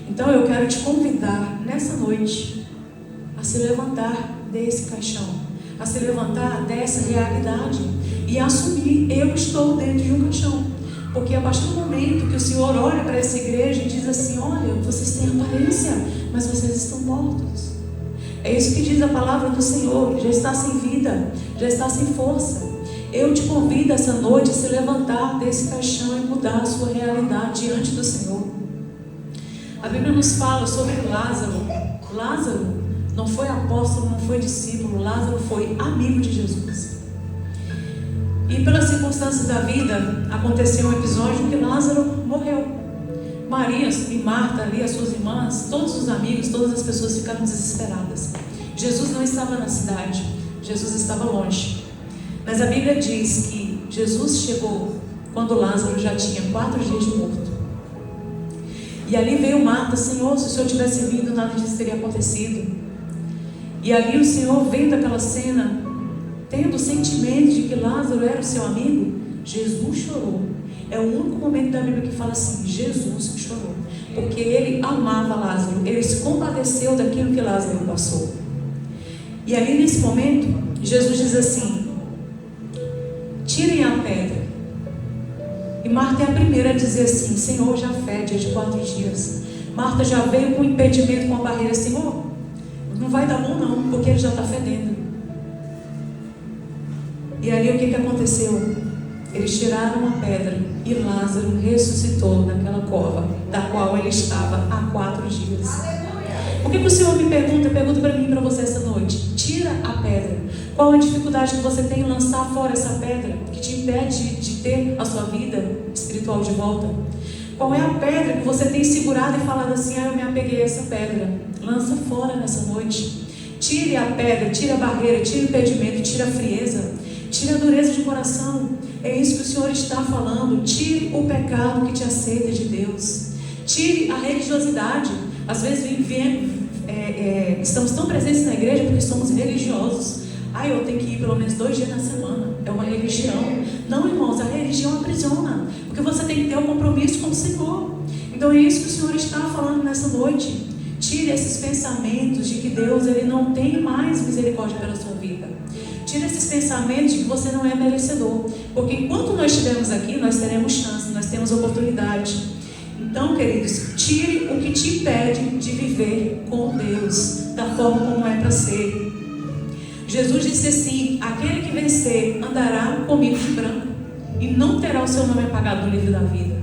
Então eu quero te convidar nessa noite a se levantar desse caixão, a se levantar dessa realidade e assumir, eu estou dentro de um caixão. Porque a partir do momento que o Senhor olha para essa igreja e diz assim, olha, vocês têm aparência, mas vocês estão mortos. É isso que diz a palavra do Senhor, já está sem vida, já está sem força. Eu te convido essa noite a se levantar desse caixão e mudar a sua realidade diante do Senhor. A Bíblia nos fala sobre Lázaro. Lázaro não foi apóstolo, não foi discípulo, Lázaro foi amigo de Jesus. E pelas circunstâncias da vida, aconteceu um episódio em que Lázaro morreu. Maria e Marta ali, as suas irmãs, todos os amigos, todas as pessoas ficaram desesperadas. Jesus não estava na cidade, Jesus estava longe. Mas a Bíblia diz que Jesus chegou quando Lázaro já tinha 4 dias de morto. E ali veio Marta: Senhor, se o Senhor tivesse vindo, nada disso teria acontecido. E ali o Senhor, vendo aquela cena, tendo o sentimento de que Lázaro era o seu amigo, Jesus chorou. É o único momento da Bíblia que fala assim: Jesus chorou, porque ele amava Lázaro, ele se compadeceu daquilo que Lázaro passou. E ali nesse momento, Jesus diz assim: tirem a pedra. E Marta é a primeira a dizer assim: Senhor, já fede, é de 4 dias. Marta já veio com impedimento, com a barreira: Senhor, não vai dar bom não, porque ele já está fedendo. E ali o que aconteceu? Eles tiraram a pedra e Lázaro ressuscitou naquela cova, da qual ele estava há 4 dias. O que o Senhor me pergunta? Pergunta para mim e para você essa noite: tira a pedra. Qual a dificuldade que você tem em lançar fora essa pedra que te impede de ter a sua vida espiritual de volta? Qual é a pedra que você tem segurado e falado assim: eu me apeguei a essa pedra? Lança fora nessa noite. Tire a pedra, tire a barreira, tire o impedimento, tire a frieza, tire a dureza de coração. É isso que o Senhor está falando. Tire o pecado que te aceita de Deus. Tire a religiosidade. Às vezes estamos tão presentes na igreja porque somos religiosos. Eu tenho que ir pelo menos 2 dias na semana. É uma religião. Não, irmãos, a religião aprisiona, porque você tem que ter um compromisso com o Senhor. Então é isso que o Senhor está falando nessa noite. Tire esses pensamentos de que Deus ele não tem mais misericórdia pela sua vida. Tire esses pensamentos de que você não é merecedor. Porque enquanto nós estivermos aqui, nós teremos chance, nós temos oportunidade. Então, queridos, tire o que te impede de viver com Deus da forma como é para ser. Jesus disse assim: aquele que vencer andará comigo de branco e não terá o seu nome apagado no livro da vida.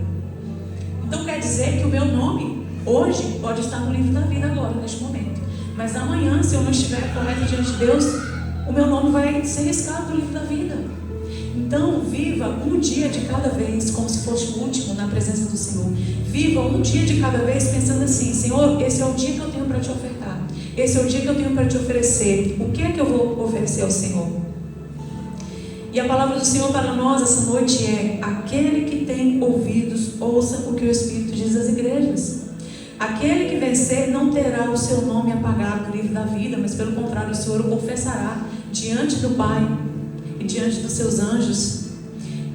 Então quer dizer que o meu nome hoje pode estar no livro da vida agora, neste momento. Mas amanhã, se eu não estiver correto diante de Deus, o meu nome vai ser riscado do livro da vida. Então, viva um dia de cada vez, como se fosse o último na presença do Senhor. Viva um dia de cada vez pensando assim: Senhor, esse é o dia que eu tenho para te ofertar. Esse é o dia que eu tenho para te oferecer. O que é que eu vou oferecer ao Senhor? E a palavra do Senhor para nós essa noite é: aquele que tem ouvidos, ouça o que o Espírito diz às igrejas. Aquele que vencer não terá o seu nome apagado no livro da vida, mas pelo contrário, o Senhor o confessará diante do Pai e diante dos seus anjos.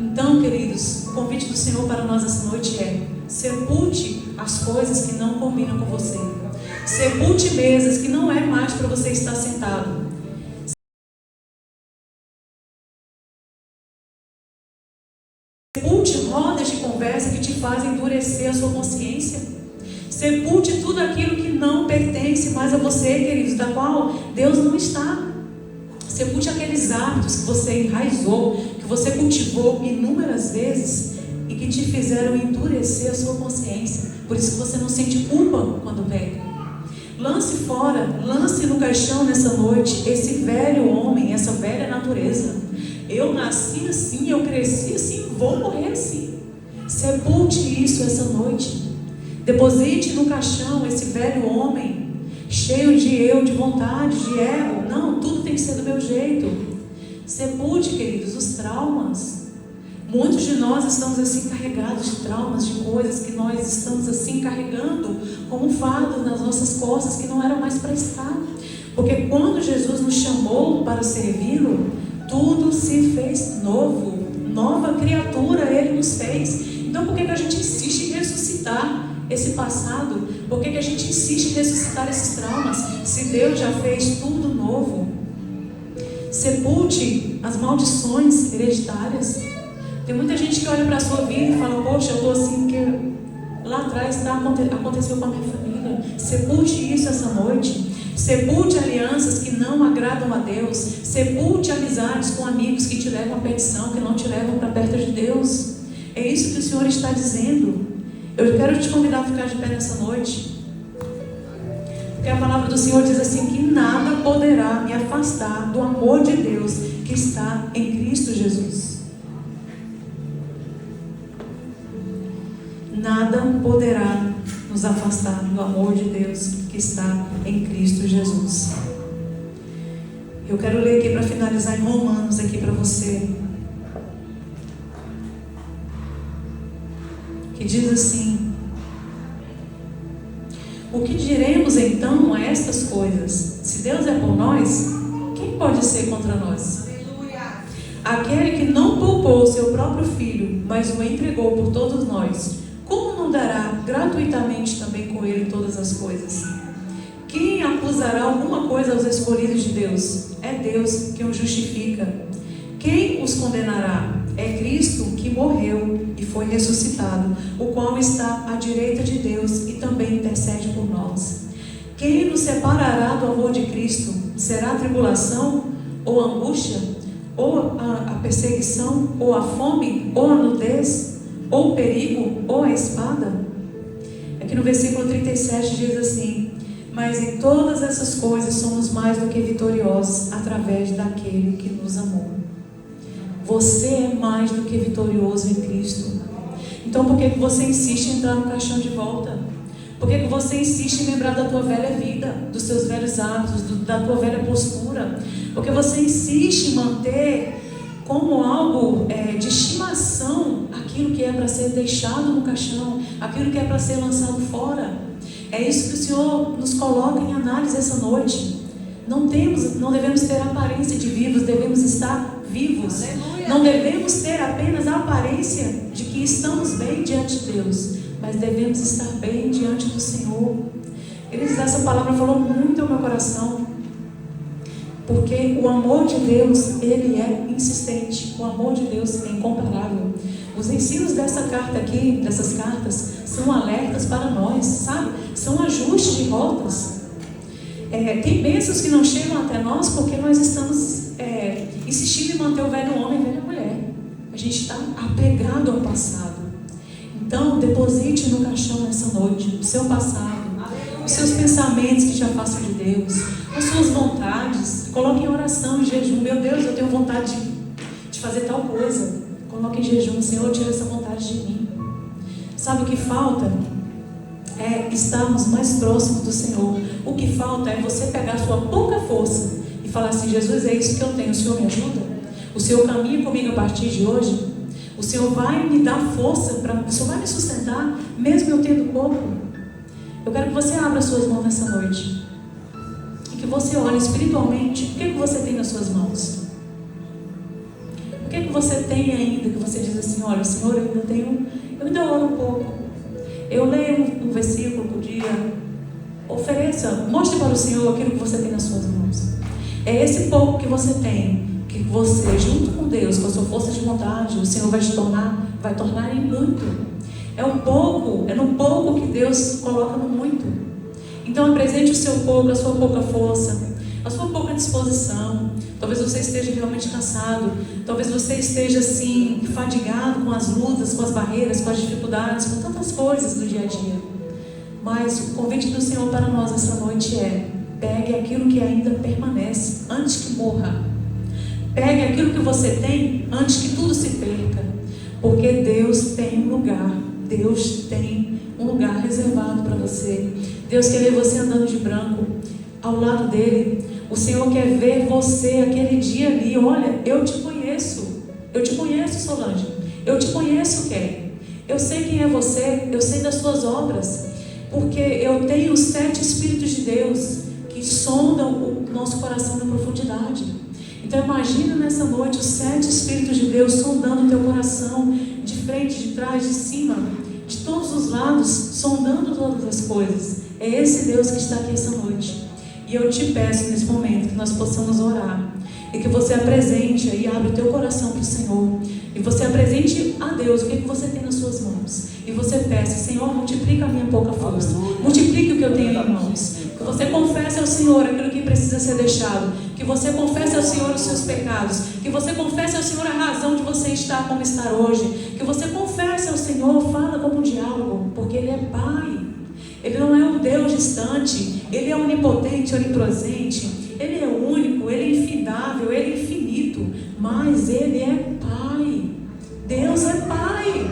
Então, queridos, o convite do Senhor para nós essa noite é: sepulte as coisas que não combinam com você. Sepulte mesas que não é mais para você estar sentado. Sepulte rodas de conversa que te fazem endurecer a sua consciência. Sepulte tudo aquilo que não pertence mais a você, queridos, da qual Deus não está. Sepulte aqueles hábitos que você enraizou, que você cultivou inúmeras vezes e que te fizeram endurecer a sua consciência. Por isso que você não sente culpa quando peca. Lance fora, lance no caixão nessa noite esse velho homem, essa velha natureza. Eu nasci assim, eu cresci assim, vou morrer assim. Sepulte isso essa noite. Deposite no caixão esse velho homem, cheio de eu, de vontade, de ego. Não, tudo tem que ser do meu jeito. Sepulte, queridos, os traumas. Muitos de nós estamos assim carregados de traumas, de coisas que nós estamos assim carregando como fardos nas nossas costas que não eram mais para estar. Porque quando Jesus nos chamou para servi-lo, tudo se fez novo. Nova criatura Ele nos fez. Então por que a gente insiste em ressuscitar esse passado? Por que a gente insiste em ressuscitar esses traumas? Se Deus já fez tudo novo. Sepulte as maldições hereditárias. Tem muita gente que olha para a sua vida e fala: poxa, eu estou assim porque lá atrás aconteceu com a minha família. Sepulte isso essa noite. Sepulte alianças que não agradam a Deus. Sepulte amizades com amigos que te levam à perdição, que não te levam para perto de Deus. É isso que o Senhor está dizendo. Eu quero te convidar a ficar de pé nessa noite. Porque a palavra do Senhor diz assim: que nada poderá me afastar do amor de Deus que está em Cristo Jesus. nada poderá nos afastar do amor de Deus que está em Cristo Jesus. Eu quero ler aqui para finalizar em Romanos aqui para você, que diz assim: o que diremos então a estas coisas? Se Deus é por nós, quem pode ser contra nós? Aleluia. Aquele que não poupou o seu próprio filho, mas o entregou por todos nós, como não dará gratuitamente também com ele todas as coisas? Quem acusará alguma coisa aos escolhidos de Deus? É Deus que os justifica. Quem os condenará? É Cristo que morreu e foi ressuscitado, o qual está à direita de Deus e também intercede por nós. Quem nos separará do amor de Cristo? Será a tribulação, ou a angústia, ou a perseguição, ou a fome, ou a nudez, ou o perigo, ou a espada? Aqui no versículo 37 diz assim: mas em todas essas coisas somos mais do que vitoriosos através daquele que nos amou. Você é mais do que vitorioso em Cristo. Então por que você insiste em entrar no caixão de volta? Por que você insiste em lembrar da tua velha vida, dos seus velhos hábitos, da tua velha postura? Porque você insiste em manter como algo de estimação aquilo que é para ser deixado no caixão, aquilo que é para ser lançado fora. É isso que o Senhor nos coloca em análise essa noite. Não devemos ter aparência de vivos, devemos estar vivos. Aleluia. Não devemos ter apenas a aparência de que estamos bem diante de Deus, mas devemos estar bem diante do Senhor. Essa palavra falou muito ao meu coração, porque o amor de Deus, ele é insistente. O amor de Deus é incomparável. Os ensinos dessa carta aqui, dessas cartas, são alertas para nós, sabe? São ajustes de rotas. Tem bênçãos que não chegam até nós porque nós estamos insistindo em manter o velho homem e a velha mulher. A gente está apegado ao passado. Então, deposite no caixão nessa noite o seu passado, os seus pensamentos que te afastam de Deus, as suas vontades. Coloque em oração, em jejum. Meu Deus, eu tenho vontade de fazer tal coisa. Coloque em jejum: Senhor, tira essa vontade de mim. Sabe o que falta? É estarmos mais próximos do Senhor. O que falta é você pegar a sua pouca força e falar assim: Jesus, é isso que eu tenho, o Senhor me ajuda? O Senhor caminha comigo a partir de hoje? O Senhor vai me dar força, o Senhor vai me sustentar, mesmo eu tendo pouco? Eu quero que você abra as suas mãos nessa noite e que você olhe espiritualmente. O que você tem nas suas mãos? O que você tem ainda que você diz assim: olha, Senhor, eu ainda oro um pouco, eu leio um versículo por dia. Ofereça, mostre para o Senhor aquilo que você tem nas suas mãos. É esse pouco que você tem, que você, junto com Deus, com a sua força de vontade, o Senhor vai tornar em muito. É no pouco que Deus coloca no muito. Então apresente o seu pouco, a sua pouca força, a sua pouca disposição. Talvez você esteja realmente cansado, talvez você esteja assim, fadigado com as lutas, com as barreiras, com as dificuldades, com tantas coisas do dia a dia. Mas o convite do Senhor para nós essa noite é: pegue aquilo que ainda permanece antes que morra. Pegue aquilo que você tem antes que tudo se perca. Porque Deus tem um lugar. Deus tem um lugar reservado para você. Deus quer ver você andando de branco ao lado dele. O Senhor quer ver você aquele dia ali. Olha, eu te conheço. Eu te conheço, Solange. Eu te conheço, Kelly. Eu sei quem é você. Eu sei das suas obras. Porque eu tenho os 7 Espíritos de Deus que sondam o nosso coração na profundidade. Então imagina nessa noite os 7 Espíritos de Deus sondando o teu coração, de frente, de trás, de cima, de todos os lados, sondando todas as coisas. É esse Deus que está aqui essa noite. E eu te peço nesse momento que nós possamos orar e que você apresente e abra o teu coração para o Senhor. E você apresente a Deus o que você tem nas suas mãos. E você peça: Senhor, multiplica a minha pouca força. Multiplique o que eu tenho em mãos. Que você confesse ao Senhor aquilo que precisa ser deixado. Que você confesse ao Senhor os seus pecados. Que você confesse ao Senhor a razão de você estar como está hoje. Que você confesse ao Senhor, fala como um diálogo. Porque Ele é Pai. Ele não é um Deus distante. Ele é onipotente, onipresente. Ele é único, Ele é infindável, Ele é infinito. Mas Ele é Pai. Deus é Pai.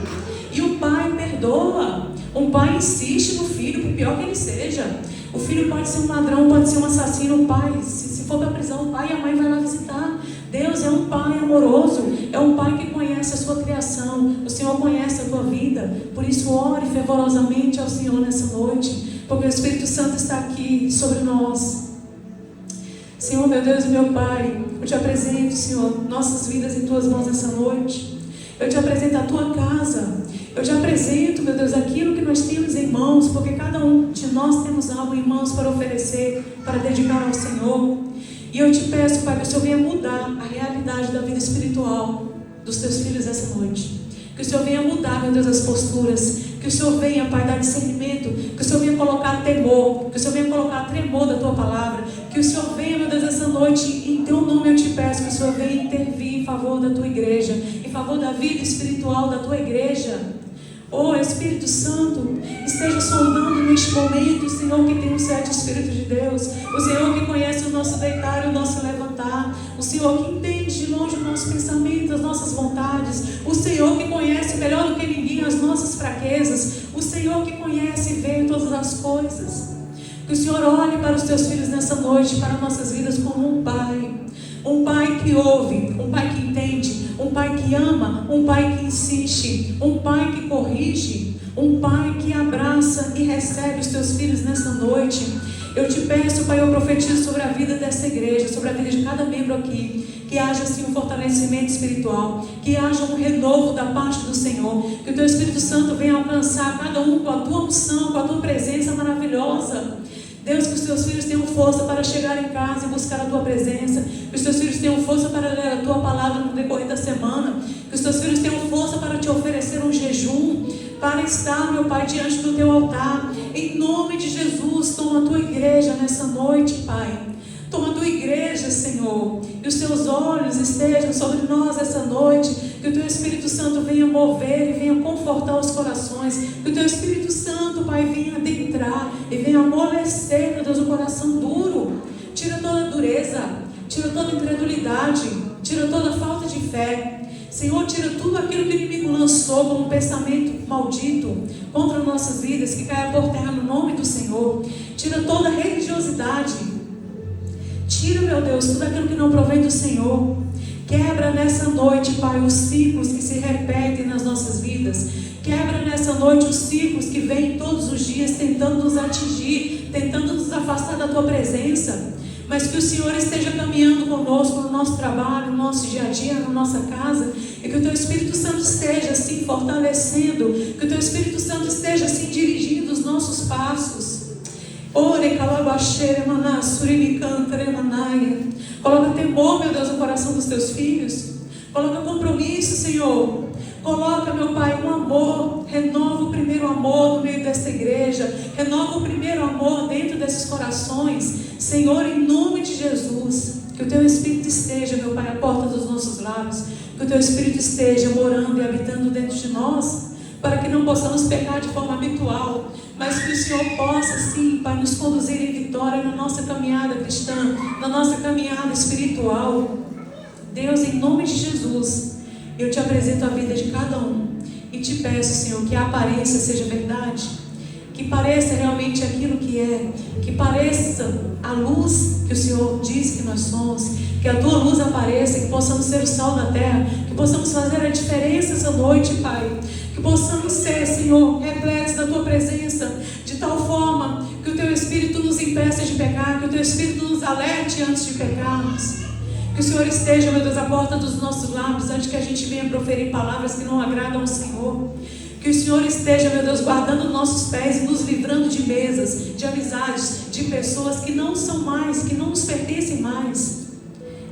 E o Pai perdoa. Um pai insiste no filho, por pior que ele seja. O filho pode ser um ladrão, pode ser um assassino. O pai, se for para a prisão, o pai e a mãe vai lá visitar. Deus é um pai amoroso, é um pai que conhece a sua criação. O Senhor conhece a tua vida. Por isso, ore fervorosamente ao Senhor nessa noite, porque o Espírito Santo está aqui sobre nós. Senhor, meu Deus e meu Pai, eu te apresento, Senhor, nossas vidas em tuas mãos essa noite. Eu te apresento a tua casa. Eu te apresento, meu Deus, aquilo que nós temos em mãos, porque cada um de nós temos algo em mãos para oferecer, para dedicar ao Senhor. E eu te peço, Pai, que o Senhor venha mudar a realidade da vida espiritual dos teus filhos essa noite. Que o Senhor venha mudar, meu Deus, as posturas. Que o Senhor venha, Pai, dar discernimento. Que o Senhor venha colocar temor. Que o Senhor venha colocar tremor da tua palavra. Que o Senhor venha, meu Deus, essa noite, em teu nome eu te peço, que o Senhor venha intervir em favor da tua igreja, em favor da vida espiritual da tua igreja. Oh, Espírito Santo, esteja sondando neste momento, o Senhor que tem um sete Espírito de Deus, o Senhor que conhece o nosso deitar e o nosso levantar, o Senhor que entende de longe o nosso pensamento, as nossas vontades, o Senhor que conhece melhor do que ninguém as nossas fraquezas, o Senhor que conhece e vê todas as coisas. Que o Senhor olhe para os teus filhos nessa noite, para nossas vidas como um pai que ouve, um pai que entende, um pai que ama, um pai que insiste, um pai que corrige, um pai que abraça e recebe os teus filhos nessa noite. Eu te peço, Pai, eu profetizo sobre a vida dessa igreja, sobre a vida de cada membro aqui, que haja assim um fortalecimento espiritual, que haja um renovo da parte do Senhor, que o teu Espírito Santo venha alcançar cada um com a tua unção, com a tua presença maravilhosa. Deus, que os teus filhos tenham força para chegar em casa e buscar a tua presença. Que os teus filhos tenham força para ler a tua palavra no decorrer da semana. Que os teus filhos tenham força para te oferecer um jejum, para estar, meu Pai, diante do teu altar. Em nome de Jesus, toma a tua igreja nessa noite, Pai. Toma a tua igreja, Senhor. Que os teus olhos estejam sobre nós essa noite. Que o teu Espírito Santo venha mover e venha confortar os corações. Que o teu Espírito Santo, Pai, venha adentrar e venha amolecer, meu Deus, o coração duro. Tira toda a dureza, tira toda a incredulidade, tira toda a falta de fé. Senhor, tira tudo aquilo que o inimigo lançou como um pensamento maldito contra nossas vidas, que caia por terra no nome do Senhor. Tira toda a religiosidade. Tira, meu Deus, tudo aquilo que não provém do Senhor. Quebra nessa noite, Pai, os ciclos que se repetem nas nossas vidas. Quebra nessa noite os ciclos que vêm todos os dias tentando nos atingir, tentando nos afastar da Tua presença. Mas que o Senhor esteja caminhando conosco no nosso trabalho, no nosso dia a dia, na nossa casa. E que o Teu Espírito Santo esteja assim fortalecendo. Que o Teu Espírito Santo esteja assim dirigindo os nossos passos. Coloca temor, meu Deus, no coração dos teus filhos. Coloca compromisso, Senhor. Coloca, meu Pai, um amor. Renova o primeiro amor no meio desta igreja. Renova o primeiro amor dentro desses corações. Senhor, em nome de Jesus, que o teu Espírito esteja, meu Pai, à porta dos nossos lábios. Que o teu Espírito esteja morando e habitando dentro de nós, para que não possamos pecar de forma habitual, mas que o Senhor possa, sim, Pai, nos conduzir em vitória na nossa caminhada cristã, na nossa caminhada espiritual. Deus, em nome de Jesus, eu te apresento a vida de cada um e te peço, Senhor, que a aparência seja verdade, que pareça realmente aquilo que é, que pareça a luz que o Senhor diz que nós somos, que a tua luz apareça, que possamos ser o sal da terra, que possamos fazer a diferença essa noite, Pai. Que possamos ser, Senhor, repletos da Tua presença, de tal forma que o Teu Espírito nos impeça de pecar, que o Teu Espírito nos alerte antes de pecarmos. Que o Senhor esteja, meu Deus, à porta dos nossos lábios, antes que a gente venha proferir palavras que não agradam ao Senhor. Que o Senhor esteja, meu Deus, guardando nossos pés e nos livrando de mesas, de amizades, de pessoas que não são mais, que não nos pertencem mais.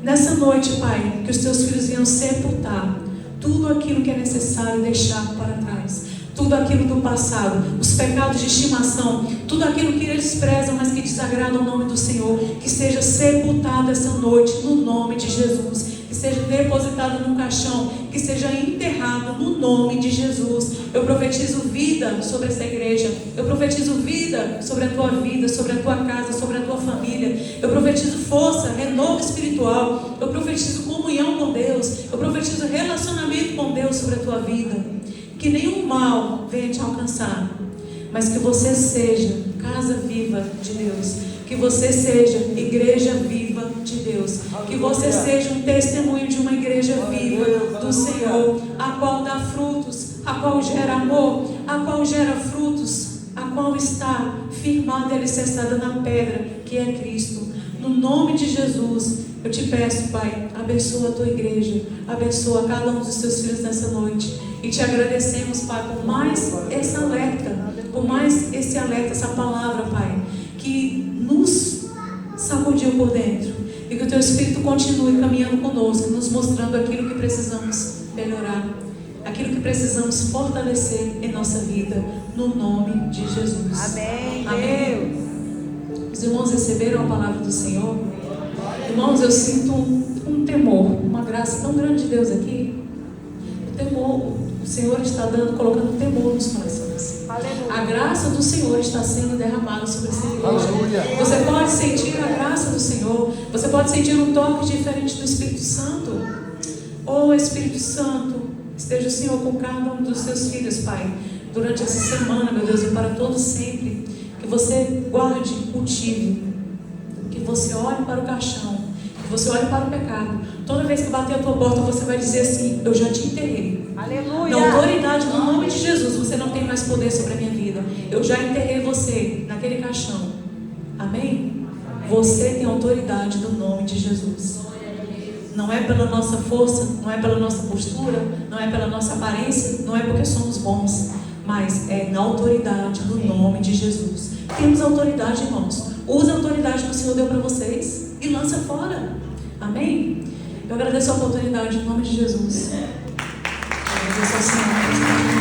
Nessa noite, Pai, que os Teus filhos venham sepultar tudo aquilo que é necessário deixar para trás, tudo aquilo do passado, os pecados de estimação, tudo aquilo que eles prezam, mas que desagrada o nome do Senhor, que seja sepultado essa noite no nome de Jesus, que seja depositado num caixão, que seja enterrado no nome de Jesus. Eu profetizo vida sobre essa igreja, eu profetizo vida sobre a tua vida, sobre a tua casa, sobre a tua família. Eu profetizo força, renovo espiritual, eu profetizo comunhão com Deus, eu profetizo relacionamento com Deus sobre a tua vida. Que nenhum mal venha te alcançar, mas que você seja casa viva de Deus, que você seja igreja viva de Deus, que você seja um testemunho de uma igreja viva do Senhor, a qual dá frutos, a qual gera amor, a qual gera frutos, a qual está firmada e alicerçada na pedra, que é Cristo. No nome de Jesus, eu te peço, Pai, abençoa a tua igreja, abençoa cada um dos teus filhos nessa noite. E te agradecemos, Pai, por mais esse alerta, essa palavra, Pai, que nos sacudiu por dentro. E que o teu Espírito continue caminhando conosco, nos mostrando aquilo que precisamos melhorar, aquilo que precisamos fortalecer em nossa vida, no nome de Jesus. Amém. Amém. Os irmãos receberam a palavra do Senhor? Irmãos, eu sinto um temor, uma graça tão grande de Deus aqui. O temor, o Senhor está colocando temor nos corações. Aleluia. A graça do Senhor está sendo derramada sobre essa igreja. Aleluia. Você pode sentir a graça do Senhor. Você pode sentir um toque diferente do Espírito Santo. Oh, Espírito Santo, esteja o Senhor com cada um dos seus filhos, Pai, durante essa semana, meu Deus, e para todos sempre. Que você guarde, cultive, que você olhe para o caixão, que você olhe para o pecado. Toda vez que bater a tua porta, você vai dizer assim: eu já te enterrei. Aleluia. Na autoridade do nome de Jesus, você não tem mais poder sobre a minha vida. Eu já enterrei você naquele caixão. Amém? Você tem autoridade no nome de Jesus. Não é pela nossa força, não é pela nossa postura, não é pela nossa aparência, não é porque somos bons, mas é na autoridade do nome de Jesus. Temos autoridade, irmãos. Use a autoridade que o Senhor deu para vocês e lança fora. Amém? Eu agradeço a oportunidade em nome de Jesus. Eu agradeço ao Senhor.